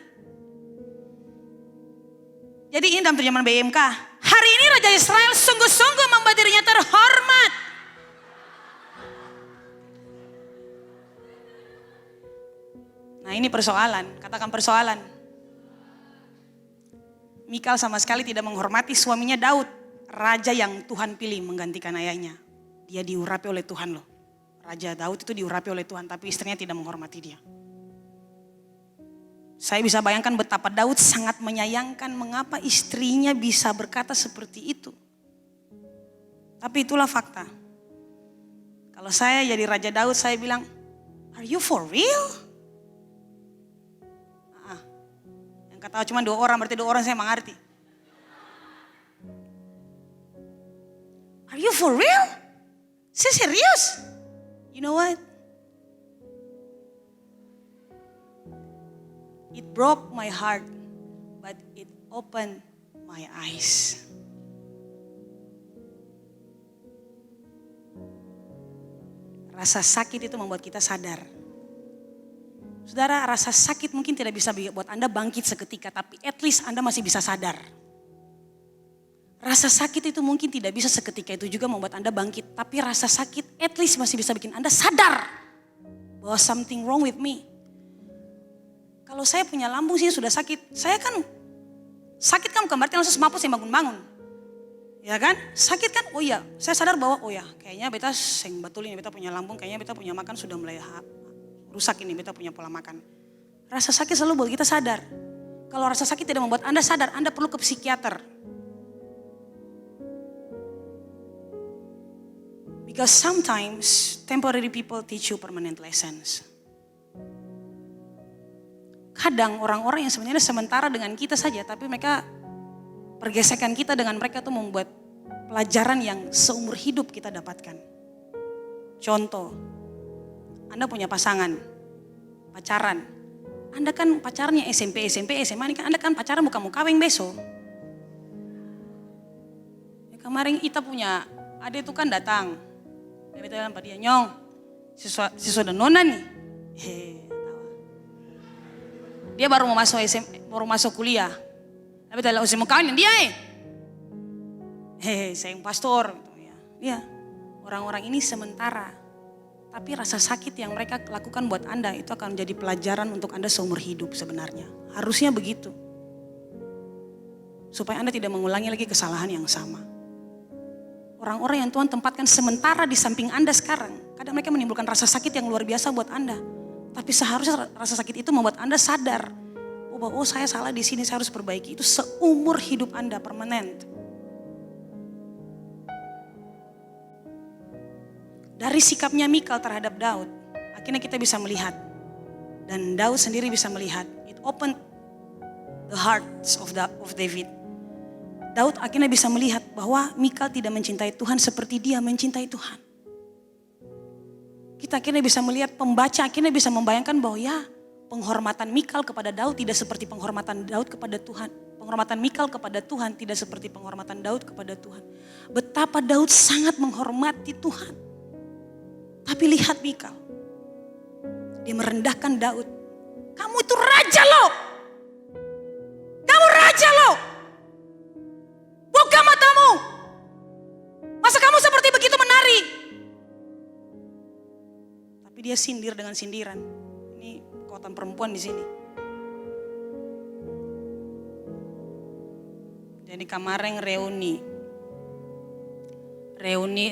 Jadi ini dalam terjemahan BMK. Hari ini Raja Israel sungguh-sungguh membuat dirinya terhormat. Nah ini persoalan, katakan persoalan. Mikal sama sekali tidak menghormati suaminya Daud. Raja yang Tuhan pilih menggantikan ayahnya. Dia diurapi oleh Tuhan loh. Raja Daud itu diurapi oleh Tuhan, tapi istrinya tidak menghormati dia. Saya bisa bayangkan betapa Daud sangat menyayangkan mengapa istrinya bisa berkata seperti itu. Tapi itulah fakta. Kalau saya jadi Raja Daud, saya bilang, are you for real? Yang kata cuma 2 orang, berarti 2 orang saya mengerti. Are you for real? Saya serius. You know what? It broke my heart, but it opened my eyes. Rasa sakit itu membuat kita sadar. Saudara, rasa sakit mungkin tidak bisa buat Anda bangkit seketika, tapi at least Anda masih bisa sadar. Rasa sakit itu mungkin tidak bisa seketika itu juga membuat Anda bangkit. Tapi rasa sakit at least masih bisa bikin Anda sadar bahwa something wrong with me. Kalau saya punya lambung sini sudah sakit. Saya kan sakit kan bukan berarti langsung semaput saya bangun-bangun. Ya kan? Sakit kan? Oh iya, saya sadar bahwa oh ya kayaknya beta seng betul ini beta punya lambung. Kayaknya beta punya makan sudah mulai rusak ini beta punya pola makan. Rasa sakit selalu buat kita sadar. Kalau rasa sakit tidak membuat Anda sadar, Anda perlu ke psikiater. Because sometimes temporary people teach you permanent lessons. Kadang orang-orang yang sebenarnya sementara dengan kita saja, tapi mereka pergesekan kita dengan mereka itu membuat pelajaran yang seumur hidup kita dapatkan. Contoh, Anda punya pasangan. pacaran. Anda kan pacarnya SMP, SMA ini kan Anda kan pacaran bukan mau kawin besok. Ya, kemarin kita punya ada itu kan datang. Dia bilang pada dia, Nyong, siswa dan nona nih. Dia baru mau masuk baru masuk kuliah. Tapi dalam usia mau kawin dia saya yang pastor. Ya, orang-orang ini sementara. Tapi rasa sakit yang mereka lakukan buat Anda itu akan menjadi pelajaran untuk Anda seumur hidup sebenarnya. Harusnya begitu. Supaya Anda tidak mengulangi lagi kesalahan yang sama. Orang-orang yang Tuhan tempatkan sementara di samping Anda sekarang. Kadang mereka menimbulkan rasa sakit yang luar biasa buat Anda. Tapi seharusnya rasa sakit itu membuat Anda sadar. Oh saya salah di sini, saya harus perbaiki. Itu seumur hidup Anda permanen. Dari sikapnya Mikal terhadap Daud, akhirnya kita bisa melihat. Dan Daud sendiri bisa melihat. It opened the hearts of David. Daud akhirnya bisa melihat bahwa Mikal tidak mencintai Tuhan seperti dia mencintai Tuhan. Kita akhirnya bisa melihat, pembaca akhirnya bisa membayangkan bahwa ya, penghormatan Mikal kepada Daud tidak seperti penghormatan Daud kepada Tuhan. Penghormatan Mikal kepada Tuhan tidak seperti penghormatan Daud kepada Tuhan. Betapa Daud sangat menghormati Tuhan. Tapi lihat Mikal. Dia merendahkan Daud. Kamu itu raja loh. Kamu raja loh. Buka matamu. Masa kamu seperti begitu menari? Tapi dia sindir dengan sindiran. Ini kekuatan perempuan di sini. Jadi kemarin reuni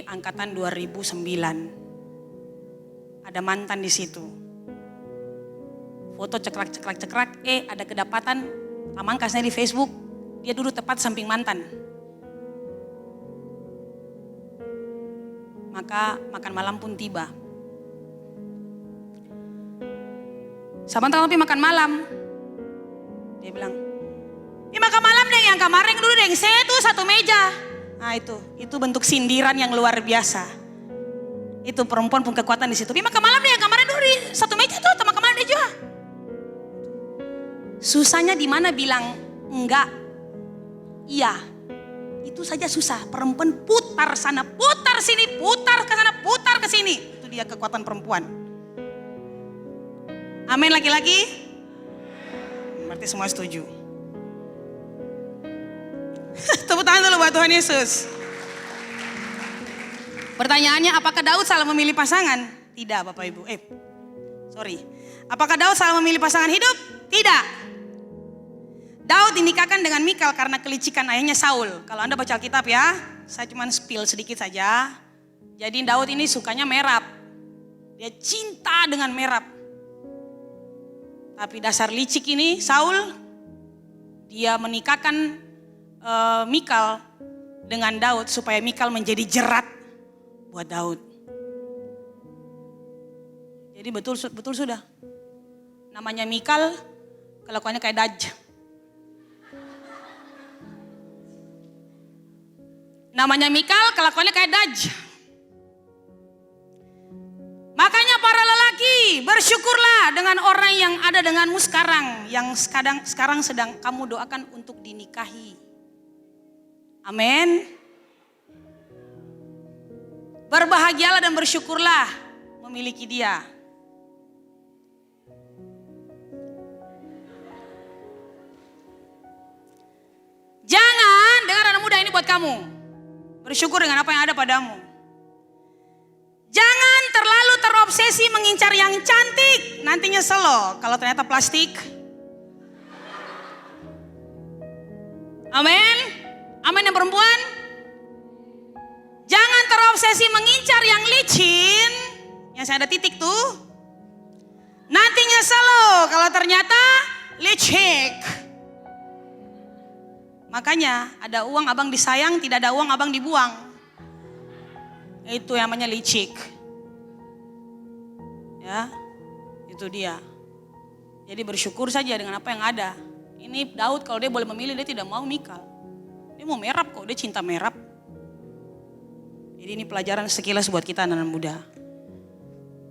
angkatan 2009. Ada mantan di situ. Foto ceklak, ada kedapatan pamangkasnya di Facebook. Dia duduk tepat samping mantan. Maka makan malam pun tiba. Sabantar tapi makan malam. Dia bilang, ini makan malam deh yang kemarin dulu deh, saya tuh satu meja. Nah itu bentuk sindiran yang luar biasa. Itu perempuan pun kekuatan di situ. Ini makan malam deh yang kemarin dulu di satu meja tuh, makan malam deh juga. Susahnya di mana bilang enggak, iya. Itu saja susah. Perempuan putar sana, putar sini, putar ke sana, putar ke sini. Itu dia kekuatan perempuan. Amin laki-laki? Berarti semua setuju. Tepuk tangan dulu buat Tuhan Yesus. Pertanyaannya, apakah Daud salah memilih pasangan? Tidak Bapak Ibu. Apakah Daud salah memilih pasangan hidup? Tidak. Daud dinikahkan dengan Mikal karena kelicikan ayahnya Saul. Kalau Anda baca Alkitab ya, saya cuma spill sedikit saja. Jadi Daud ini sukanya merab. Dia cinta dengan merab. Tapi dasar licik ini Saul, dia menikahkan Mikal dengan Daud supaya Mikal menjadi jerat buat Daud. Jadi betul sudah. Namanya Mikal, kelakuannya kayak Daj. Namanya Mikal, kelakuannya kayak Daj. Makanya para lelaki, bersyukurlah dengan orang yang ada denganmu sekarang, yang sekarang sedang kamu doakan untuk dinikahi. Amin. Berbahagialah dan bersyukurlah memiliki dia. Jangan, dengar anak muda ini buat kamu. Bersyukur dengan apa yang ada padamu. Jangan terlalu terobsesi mengincar yang cantik. Nanti nyesel loh kalau ternyata plastik. Amin. Amin yang perempuan. Jangan terobsesi mengincar yang licin. Yang saya ada titik tuh. Nanti nyesel loh kalau ternyata licik. Makanya ada uang abang disayang, tidak ada uang abang dibuang. Itu yang namanya licik. Ya, itu dia. Jadi bersyukur saja dengan apa yang ada. Ini Daud kalau dia boleh memilih, dia tidak mau Mikal. Dia mau merab kok, dia cinta merab. Jadi ini pelajaran sekilas buat kita anak muda.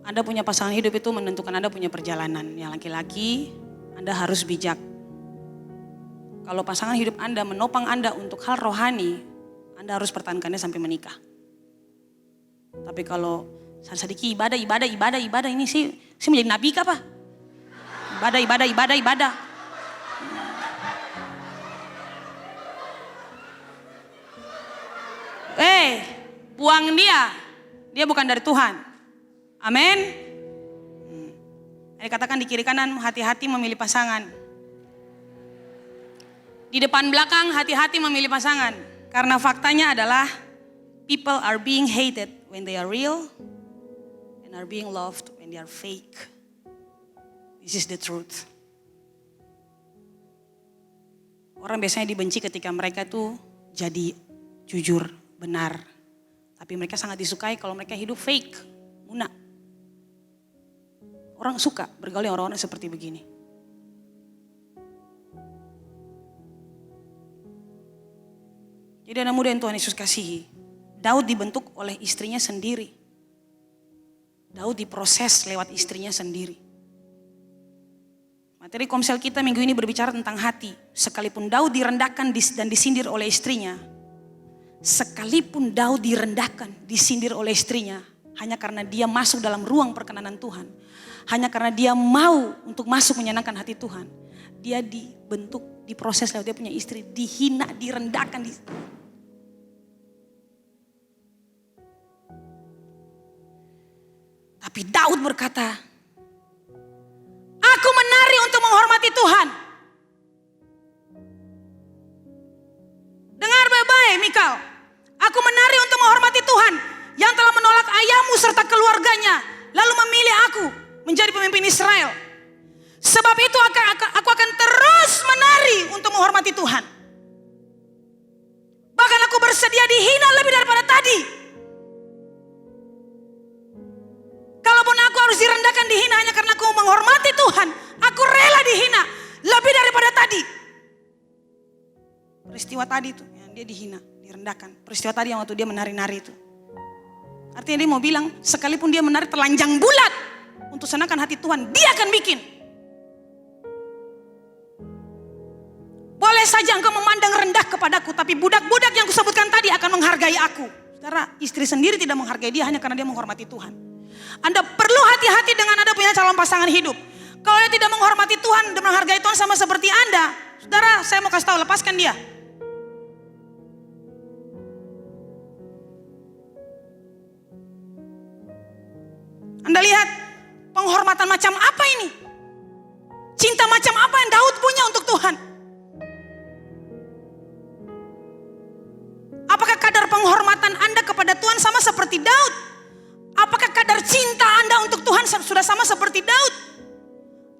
Anda punya pasangan hidup itu menentukan Anda punya perjalanan. Yang laki-laki, Anda harus bijak. Kalau pasangan hidup Anda menopang Anda untuk hal rohani, Anda harus pertahankannya sampai menikah. Tapi kalau sedikit ibadah ini sih menjadi nabi kah Pak? Ibadah. Buang dia bukan dari Tuhan. Amin. Dikatakan di kiri kanan, hati-hati memilih pasangan. Di depan belakang, hati-hati memilih pasangan. Karena faktanya adalah people are being hated when they are real and are being loved when they are fake. This is the truth. Orang biasanya dibenci ketika mereka tuh jadi jujur, benar. Tapi mereka sangat disukai kalau mereka hidup fake, muna. Orang suka bergaul dengan orang-orang seperti begini. Jadi anak muda yang Tuhan Yesus kasihi, Daud dibentuk oleh istrinya sendiri. Daud diproses lewat istrinya sendiri. Materi komsel kita minggu ini berbicara tentang hati. Sekalipun Daud direndahkan dan disindir oleh istrinya. Sekalipun Daud direndahkan, disindir oleh istrinya. Hanya karena dia masuk dalam ruang perkenanan Tuhan. Hanya karena dia mau untuk masuk menyenangkan hati Tuhan. Dia dibentuk, diproses lewat dia punya istri. Dihina, direndahkan. Tapi Daud berkata, aku menari untuk menghormati Tuhan. Dengar baik-baik Mikal. Aku menari untuk menghormati Tuhan yang telah menolak ayahmu serta keluarganya. Lalu memilih aku menjadi pemimpin Israel. Sebab itu aku akan terus menari untuk menghormati Tuhan. Bahkan aku bersedia dihina lebih daripada tadi. Kalaupun aku harus direndahkan, dihina hanya karena aku menghormati Tuhan, aku rela dihina lebih daripada tadi. Peristiwa tadi itu yang dia dihina, direndahkan. Peristiwa tadi yang waktu dia menari-nari itu. Artinya dia mau bilang, sekalipun dia menari telanjang bulat untuk senangkan hati Tuhan, dia akan bikin. Boleh saja engkau memandang rendah kepadaku, tapi budak-budak yang kusebutkan tadi akan menghargai aku. Saudara, istri sendiri tidak menghargai dia hanya karena dia menghormati Tuhan. Anda perlu hati-hati dengan Anda punya calon pasangan hidup. Kalau dia tidak menghormati Tuhan dan menghargai Tuhan sama seperti Anda, saudara, saya mau kasih tahu, lepaskan dia. Anda lihat penghormatan macam apa ini? Cinta macam apa yang Daud punya untuk Tuhan? Apakah kadar penghormatan Anda kepada Tuhan sama seperti Daud? Apakah kadar cinta Anda untuk Tuhan sudah sama seperti Daud?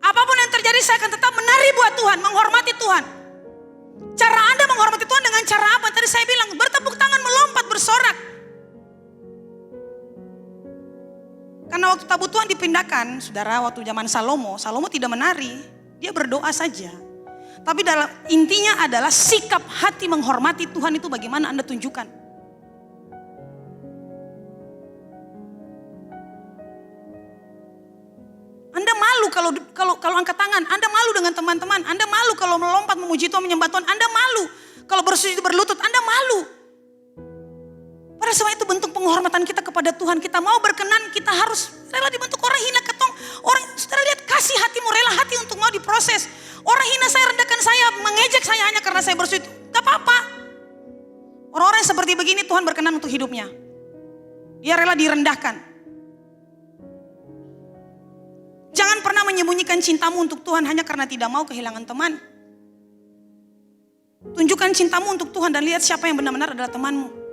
Apapun yang terjadi, saya akan tetap menari buat Tuhan, menghormati Tuhan. Cara Anda menghormati Tuhan dengan cara apa? Tadi saya bilang, bertepuk tangan, melompat, bersorak. Karena waktu tabut Tuhan dipindahkan, saudara, waktu zaman Salomo tidak menari, dia berdoa saja. Tapi dalam intinya adalah sikap hati menghormati Tuhan itu bagaimana Anda tunjukkan. Anda malu kalau angkat tangan, Anda malu dengan teman-teman, Anda malu kalau melompat memuji Tuhan, menyembah Tuhan, Anda malu. Kalau bersujud berlutut, Anda malu. Pada saat itu bentuk penghormatan kita kepada Tuhan, kita mau berkenan, kita harus rela dibentuk. Orang hina ketong, orang saudara lihat kasih hatimu, rela hati untuk mau diproses. Orang hina saya, rendahkan saya, mengejek saya hanya karena saya bersujud, gak apa-apa. Orang-orang yang seperti begini Tuhan berkenan untuk hidupnya. Dia rela direndahkan. Jangan pernah menyembunyikan cintamu untuk Tuhan hanya karena tidak mau kehilangan teman. Tunjukkan cintamu untuk Tuhan dan lihat siapa yang benar-benar adalah temanmu.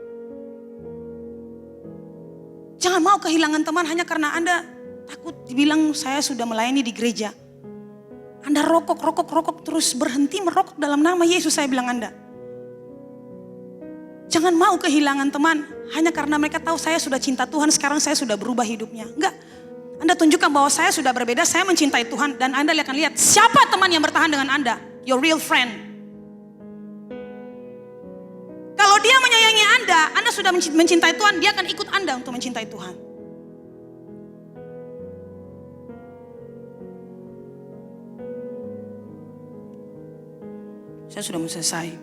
Jangan mau kehilangan teman hanya karena Anda takut dibilang saya sudah melayani di gereja. Anda rokok terus berhenti merokok dalam nama Yesus, saya bilang Anda. Jangan mau kehilangan teman hanya karena mereka tahu saya sudah cinta Tuhan, sekarang saya sudah berubah hidupnya. Enggak. Anda tunjukkan bahwa saya sudah berbeda, saya mencintai Tuhan. Dan Anda akan lihat siapa teman yang bertahan dengan Anda. Your real friend. Kalau dia menyayangi Anda sudah mencintai Tuhan, dia akan ikut Anda untuk mencintai Tuhan. Saya sudah mau selesai.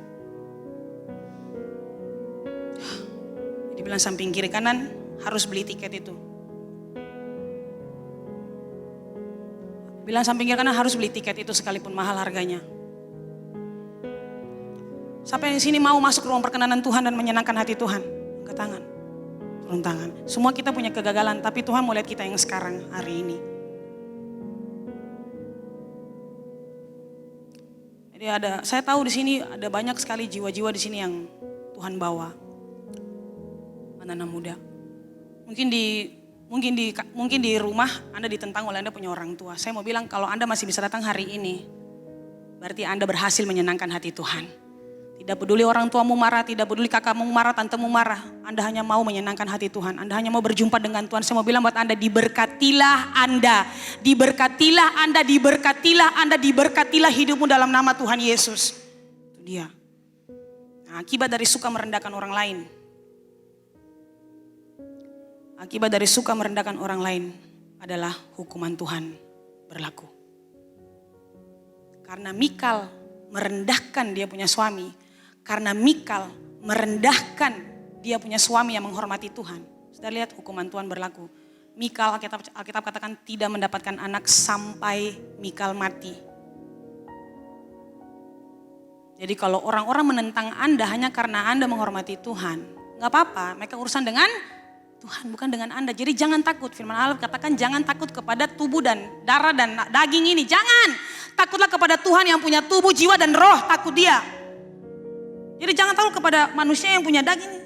Dibilang samping kiri kanan harus beli tiket itu. Bilang samping kiri kanan harus beli tiket itu sekalipun mahal harganya. Siapa yang di sini mau masuk ruang perkenanan Tuhan dan menyenangkan hati Tuhan? Angkat tangan. Turun tangan. Semua kita punya kegagalan, tapi Tuhan mau lihat kita yang sekarang hari ini. Jadi saya tahu di sini ada banyak sekali jiwa-jiwa di sini yang Tuhan bawa. Anak-anak muda. Mungkin di rumah Anda ditentang oleh Anda punya orang tua. Saya mau bilang kalau Anda masih bisa datang hari ini, berarti Anda berhasil menyenangkan hati Tuhan. Tidak peduli orang tuamu marah, tidak peduli kakakmu marah, tantemu marah. Anda hanya mau menyenangkan hati Tuhan. Anda hanya mau berjumpa dengan Tuhan. Saya mau bilang buat Anda, diberkatilah Anda. Diberkatilah Anda, diberkatilah Anda, diberkatilah hidupmu dalam nama Tuhan Yesus. Itu dia. Nah, akibat dari suka merendahkan orang lain. Akibat dari suka merendahkan orang lain adalah hukuman Tuhan berlaku. Karena Mikal merendahkan dia punya suami. Karena Mikal merendahkan dia punya suami yang menghormati Tuhan. Sudah lihat hukuman Tuhan berlaku. Mikal, Alkitab katakan tidak mendapatkan anak sampai Mikal mati. Jadi kalau orang-orang menentang Anda hanya karena Anda menghormati Tuhan, gak apa-apa, mereka urusan dengan Tuhan, bukan dengan Anda. Jadi jangan takut, firman Allah katakan jangan takut kepada tubuh dan darah dan daging ini. Jangan, takutlah kepada Tuhan yang punya tubuh, jiwa dan roh, takut dia. Jadi jangan takut kepada manusia yang punya daging.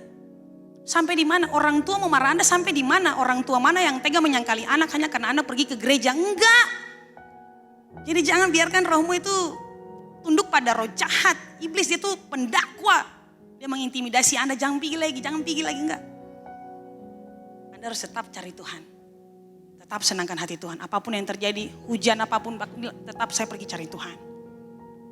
Sampai di mana orang tua memarah Anda, sampai di mana orang tua mana yang tega menyangkali anak hanya karena Anda pergi ke gereja. Enggak. Jadi jangan biarkan rohmu itu tunduk pada roh jahat. Iblis itu pendakwa. Dia mengintimidasi Anda, jangan pergi lagi, enggak. Anda harus tetap cari Tuhan. Tetap senangkan hati Tuhan. Apapun yang terjadi, hujan apapun, tetap saya pergi cari Tuhan.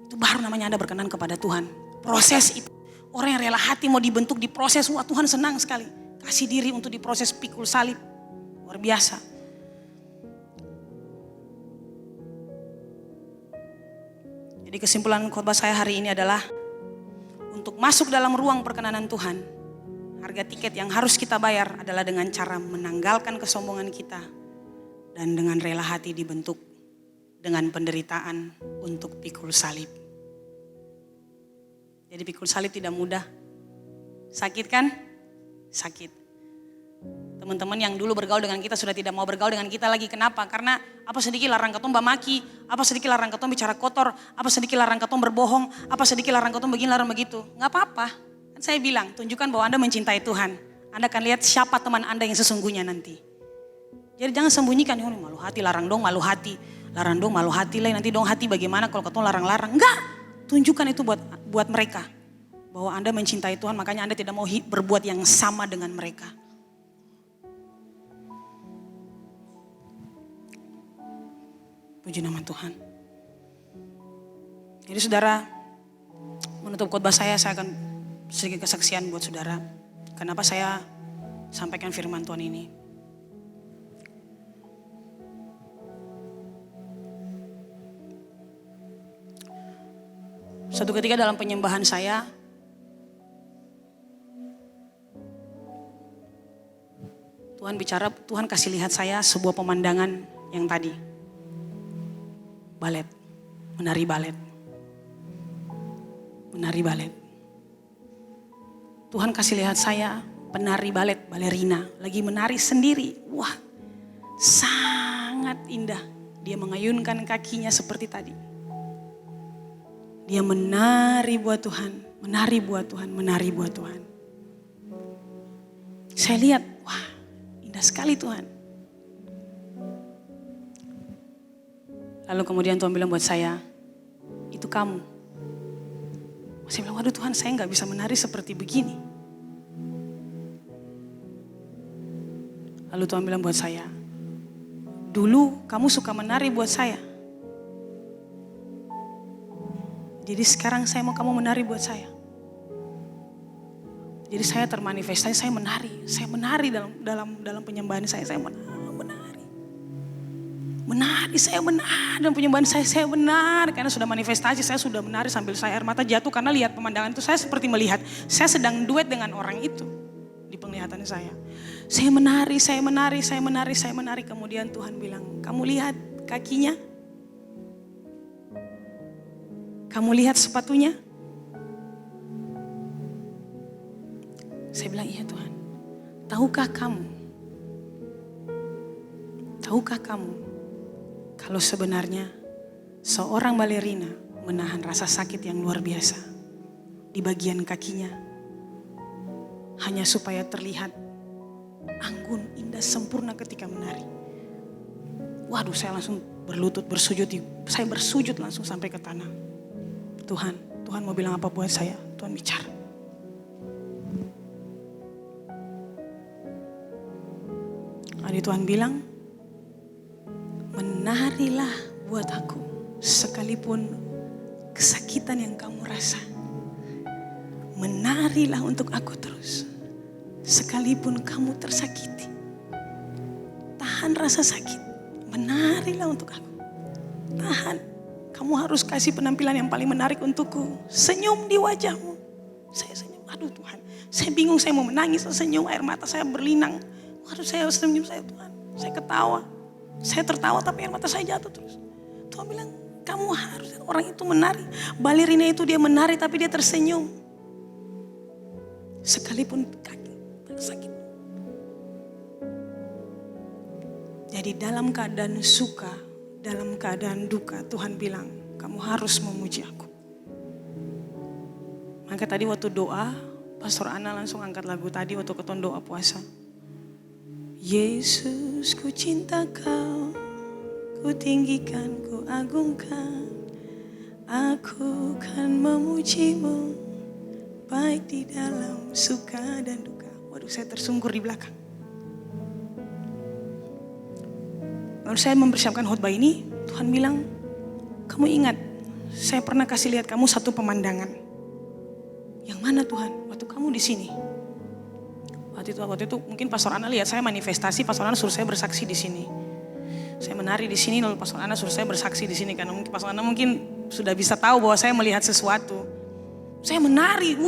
Itu baru namanya Anda berkenan kepada Tuhan. Proses itu. Orang yang rela hati mau dibentuk, diproses. Wah, Tuhan senang sekali. Kasih diri untuk diproses pikul salib. Luar biasa. Jadi kesimpulan khotbah saya hari ini adalah untuk masuk dalam ruang perkenanan Tuhan. Harga tiket yang harus kita bayar adalah dengan cara menanggalkan kesombongan kita dan dengan rela hati dibentuk dengan penderitaan untuk pikul salib. Jadi pikul salib tidak mudah. Sakit kan? Sakit. Teman-teman yang dulu bergaul dengan kita sudah tidak mau bergaul dengan kita lagi. Kenapa? Karena apa sedikit larang ketong maki, apa sedikit larang ketong bicara kotor, apa sedikit larang ketong berbohong, apa sedikit larang ketong begini larang begitu. Gak apa-apa. Kan saya bilang, tunjukkan bahwa Anda mencintai Tuhan. Anda akan lihat siapa teman Anda yang sesungguhnya nanti. Jadi jangan sembunyikan, oh, malu hati, larang dong malu hati. Larang dong malu hati lah, nanti dong hati bagaimana kalau ketong larang-larang. Enggak, tunjukkan itu buat mereka. Bahwa Anda mencintai Tuhan, makanya Anda tidak mau berbuat yang sama dengan mereka. Puji nama Tuhan. Jadi saudara, menutup khotbah saya akan sedikit kesaksian buat saudara. Kenapa saya sampaikan firman Tuhan ini. Suatu ketika dalam penyembahan saya, Tuhan bicara, Tuhan kasih lihat saya sebuah pemandangan yang tadi. Balet, menari balet. Menari balet. Tuhan kasih lihat saya penari balet, balerina. Lagi menari sendiri. Wah, sangat indah. Dia mengayunkan kakinya seperti tadi. Dia menari buat Tuhan, menari buat Tuhan, menari buat Tuhan. Saya lihat, wah indah sekali Tuhan. Lalu kemudian Tuhan bilang buat saya, itu kamu. Saya bilang, waduh Tuhan, saya gak bisa menari seperti begini. Lalu Tuhan bilang buat saya, dulu kamu suka menari buat saya. Jadi sekarang saya mau kamu menari buat saya. Jadi saya termanifestasi, saya menari dalam penyembahan saya menari. menari, saya menari. Dan penyembahan saya menari. Karena sudah manifestasi, saya sudah menari sambil saya air mata jatuh. Karena lihat pemandangan itu, saya seperti melihat, saya sedang duet dengan orang itu. Di penglihatan saya. Saya menari, saya menari, saya menari, saya menari. Kemudian Tuhan bilang, kamu lihat kakinya? Kamu lihat sepatunya? Saya bilang, iya Tuhan. Tahukah kamu kalau sebenarnya seorang balerina menahan rasa sakit yang luar biasa di bagian kakinya hanya supaya terlihat anggun, indah, sempurna ketika menari. Waduh, saya langsung berlutut, bersujud. Saya bersujud langsung sampai ke tanah. Tuhan mau bilang apa buat saya? Tuhan bicara. Ada Tuhan bilang, menarilah buat aku sekalipun kesakitan yang kamu rasa. Menarilah untuk aku terus sekalipun kamu tersakiti. Tahan rasa sakit, menarilah untuk aku. Tahan, kamu harus kasih penampilan yang paling menarik untukku. Senyum di wajahmu. Saya senyum, aduh Tuhan, saya bingung, saya mau menangis, saya senyum, air mata saya berlinang. Waduh, saya senyum, saya Tuhan, saya ketawa. Saya tertawa tapi air mata saya jatuh terus. Tuhan bilang, kamu harus, orang itu menari. Balerina itu dia menari tapi dia tersenyum. Sekalipun kaki sakit. Jadi dalam keadaan suka, dalam keadaan duka, Tuhan bilang, kamu harus memuji aku. Maka tadi waktu doa, Pastor Ana langsung angkat lagu tadi waktu keton doa puasa. Yesus, ku cinta kau, ku tinggikan, ku agungkan. Aku kan memujimu, baik di dalam suka dan duka. Waduh, saya tersungkur di belakang. Lalu saya mempersiapkan khotbah ini, Tuhan bilang, kamu ingat, saya pernah kasih lihat kamu satu pemandangan. Yang mana Tuhan? Waktu kamu di sini. Waktu itu mungkin Pastor Ana lihat saya manifestasi, Pastor Ana suruh saya bersaksi di sini. Saya menari di sini, lalu Pastor Ana suruh saya bersaksi di sini karena mungkin Pastor Ana mungkin sudah bisa tahu bahwa saya melihat sesuatu. Saya menari.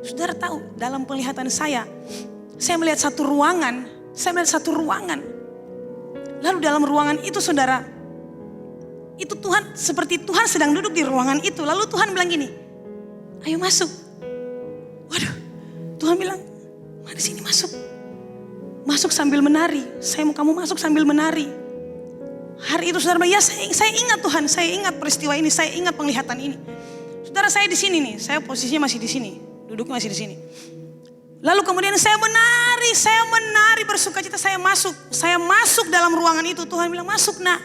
Saudara tahu dalam penglihatan saya melihat satu ruangan. Lalu dalam ruangan itu saudara, itu Tuhan, seperti Tuhan sedang duduk di ruangan itu. Lalu Tuhan bilang gini, ayo masuk. Waduh, Tuhan bilang, mari sini masuk. Masuk sambil menari. Saya mau kamu masuk sambil menari. Hari itu saudara, ya saya ingat Tuhan, saya ingat peristiwa ini, saya ingat penglihatan ini. Saudara, saya di sini nih, saya posisinya masih di sini, duduknya masih di sini. Lalu kemudian saya menari bersuka cita, saya masuk dalam ruangan itu. Tuhan bilang, masuk nak,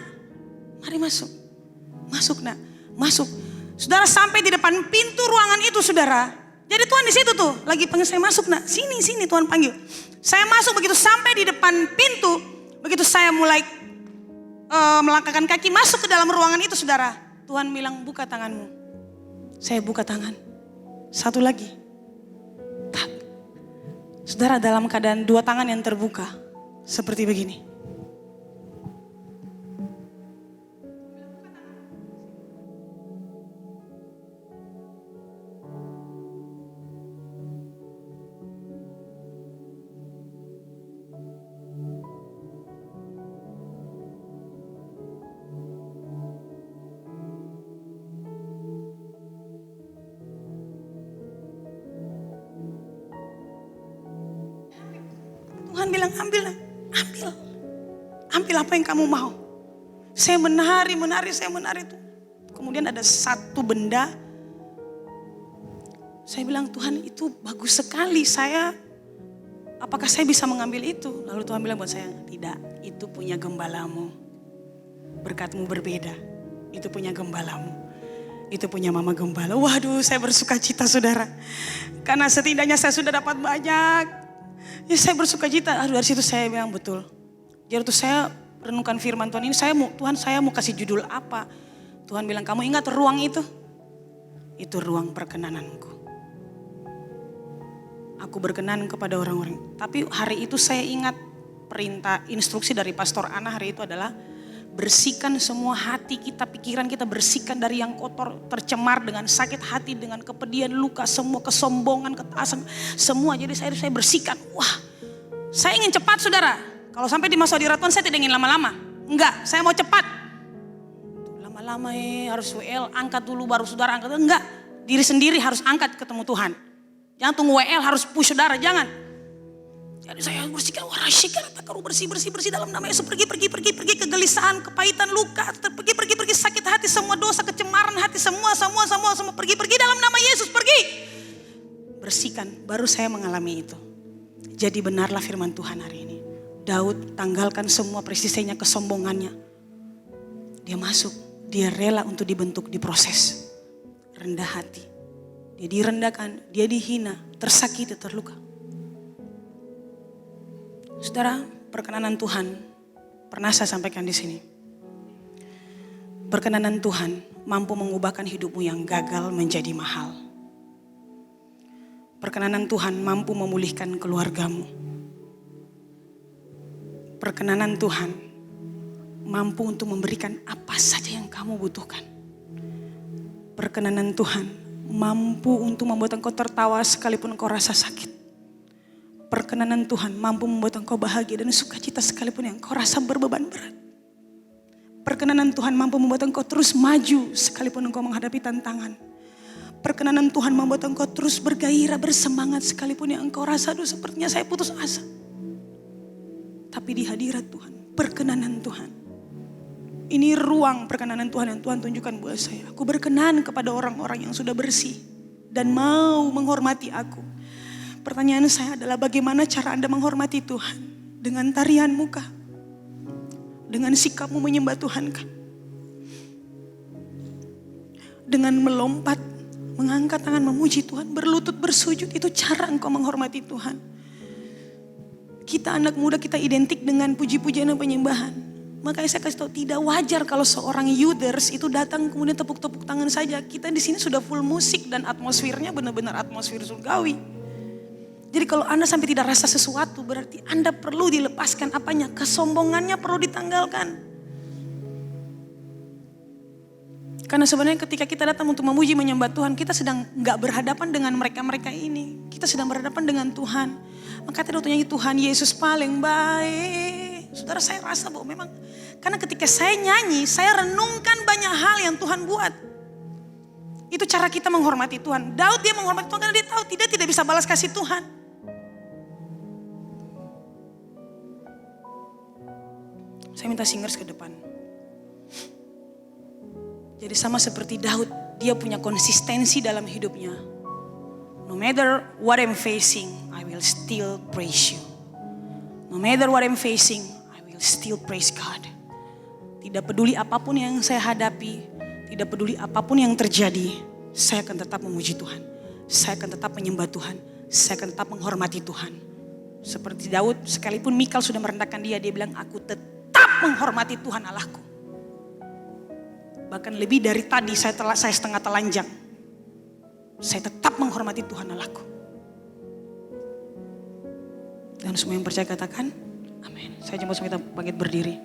mari masuk. Masuk nak, masuk. Saudara sampai di depan pintu ruangan itu saudara. Jadi Tuhan di situ tuh, lagi panggil saya masuk nak, sini Tuhan panggil. Saya masuk, begitu sampai di depan pintu, begitu saya mulai melangkahkan kaki masuk ke dalam ruangan itu saudara. Tuhan bilang, buka tanganmu. Saya buka tangan. Satu lagi. Tak. Saudara, dalam keadaan dua tangan yang terbuka. Seperti begini. Tuhan bilang, ambil apa yang kamu mau. Saya menari itu. Kemudian ada satu benda. Saya bilang, Tuhan itu bagus sekali. Apakah saya bisa mengambil itu? Lalu Tuhan bilang buat saya, tidak, itu punya gembalamu. Berkatmu berbeda, itu punya gembalamu. Itu punya mama gembala. Waduh, saya bersuka cita saudara. Karena setidaknya saya sudah dapat banyak. Ya saya bersuka cita. Dari situ saya bilang betul. Jadi itu saya renungkan firman Tuhan ini. Tuhan saya mau kasih judul apa? Tuhan bilang, kamu ingat ruang itu? Itu ruang perkenananku. Aku berkenan kepada orang-orang. Tapi hari itu saya ingat perintah, instruksi dari Pastor Ana hari itu adalah bersihkan semua hati kita, pikiran kita, bersihkan dari yang kotor, tercemar dengan sakit hati, dengan kepedihan, luka, semua kesombongan, ketasan, semua. Jadi saya bersihkan. Wah, saya ingin cepat saudara. Kalau sampai di masa diratuan saya tidak ingin lama-lama. Enggak, saya mau cepat. Lama-lama harus WL, angkat dulu baru saudara angkat. Enggak, diri sendiri harus angkat ketemu Tuhan. Jangan tunggu WL harus push saudara, jangan. Jadi saya bersihkan, bersih dalam nama Yesus, pergi kegelisahan, kepahitan, luka, pergi sakit hati, semua dosa, kecemaran hati, semua pergi dalam nama Yesus, pergi. Bersihkan, baru saya mengalami itu. Jadi benarlah firman Tuhan hari ini. Daud tanggalkan semua presisenya, kesombongannya. Dia masuk, dia rela untuk dibentuk, diproses. Rendah hati. Dia direndahkan, dia dihina, tersakiti, terluka. Saudara, perkenanan Tuhan pernah saya sampaikan di sini. Perkenanan Tuhan mampu mengubahkan hidupmu yang gagal menjadi mahal. Perkenanan Tuhan mampu memulihkan keluargamu. Perkenanan Tuhan mampu untuk memberikan apa saja yang kamu butuhkan. Perkenanan Tuhan mampu untuk membuat engkau tertawa sekalipun engkau rasa sakit. Perkenanan Tuhan mampu membuat engkau bahagia dan sukacita sekalipun yang engkau rasa berbeban berat. Perkenanan Tuhan mampu membuat engkau terus maju sekalipun engkau menghadapi tantangan. Perkenanan Tuhan membuat engkau terus bergairah, bersemangat sekalipun yang engkau rasa, aduh sepertinya saya putus asa. Tapi di hadirat Tuhan, perkenanan Tuhan. Ini ruang perkenanan Tuhan yang Tuhan tunjukkan buat saya. Aku berkenan kepada orang-orang yang sudah bersih dan mau menghormati aku. Pertanyaan saya adalah bagaimana cara Anda menghormati Tuhan? Dengan tarian muka? Dengan sikapmu menyembah Tuhan kan? Dengan melompat, mengangkat tangan memuji Tuhan, berlutut bersujud, itu cara engkau menghormati Tuhan. Kita anak muda, kita identik dengan puji-pujian dan penyembahan. Makanya saya kasih tahu, tidak wajar kalau seorang youthers itu datang kemudian tepuk-tepuk tangan saja. Kita di sini sudah full musik dan atmosfernya benar-benar atmosfer surgawi. Jadi kalau Anda sampai tidak rasa sesuatu, berarti Anda perlu dilepaskan apanya? Kesombongannya perlu ditanggalkan. Karena sebenarnya ketika kita datang untuk memuji menyembah Tuhan, kita sedang gak berhadapan dengan mereka-mereka ini. Kita sedang berhadapan dengan Tuhan. Maka kita udah nyanyi Tuhan Yesus paling baik. Saudara, saya rasa bahwa memang, karena ketika saya nyanyi, saya renungkan banyak hal yang Tuhan buat. Itu cara kita menghormati Tuhan. Daud dia menghormati Tuhan karena dia tahu tidak bisa balas kasih Tuhan. Saya minta singers ke depan. Jadi sama seperti Daud, dia punya konsistensi dalam hidupnya. No matter what I'm facing, I will still praise you. No matter what I'm facing, I will still praise God. Tidak peduli apapun yang saya hadapi, tidak peduli apapun yang terjadi, saya akan tetap memuji Tuhan. Saya akan tetap menyembah Tuhan. Saya akan tetap menghormati Tuhan. Seperti Daud, sekalipun Mikal sudah merendahkan dia bilang, aku tetap menghormati Tuhan Allahku. Bahkan lebih dari tadi saya setengah telanjang. Saya tetap menghormati Tuhan Allahku. Dan semua yang percaya katakan, amin. Saya jemput kita bangkit berdiri.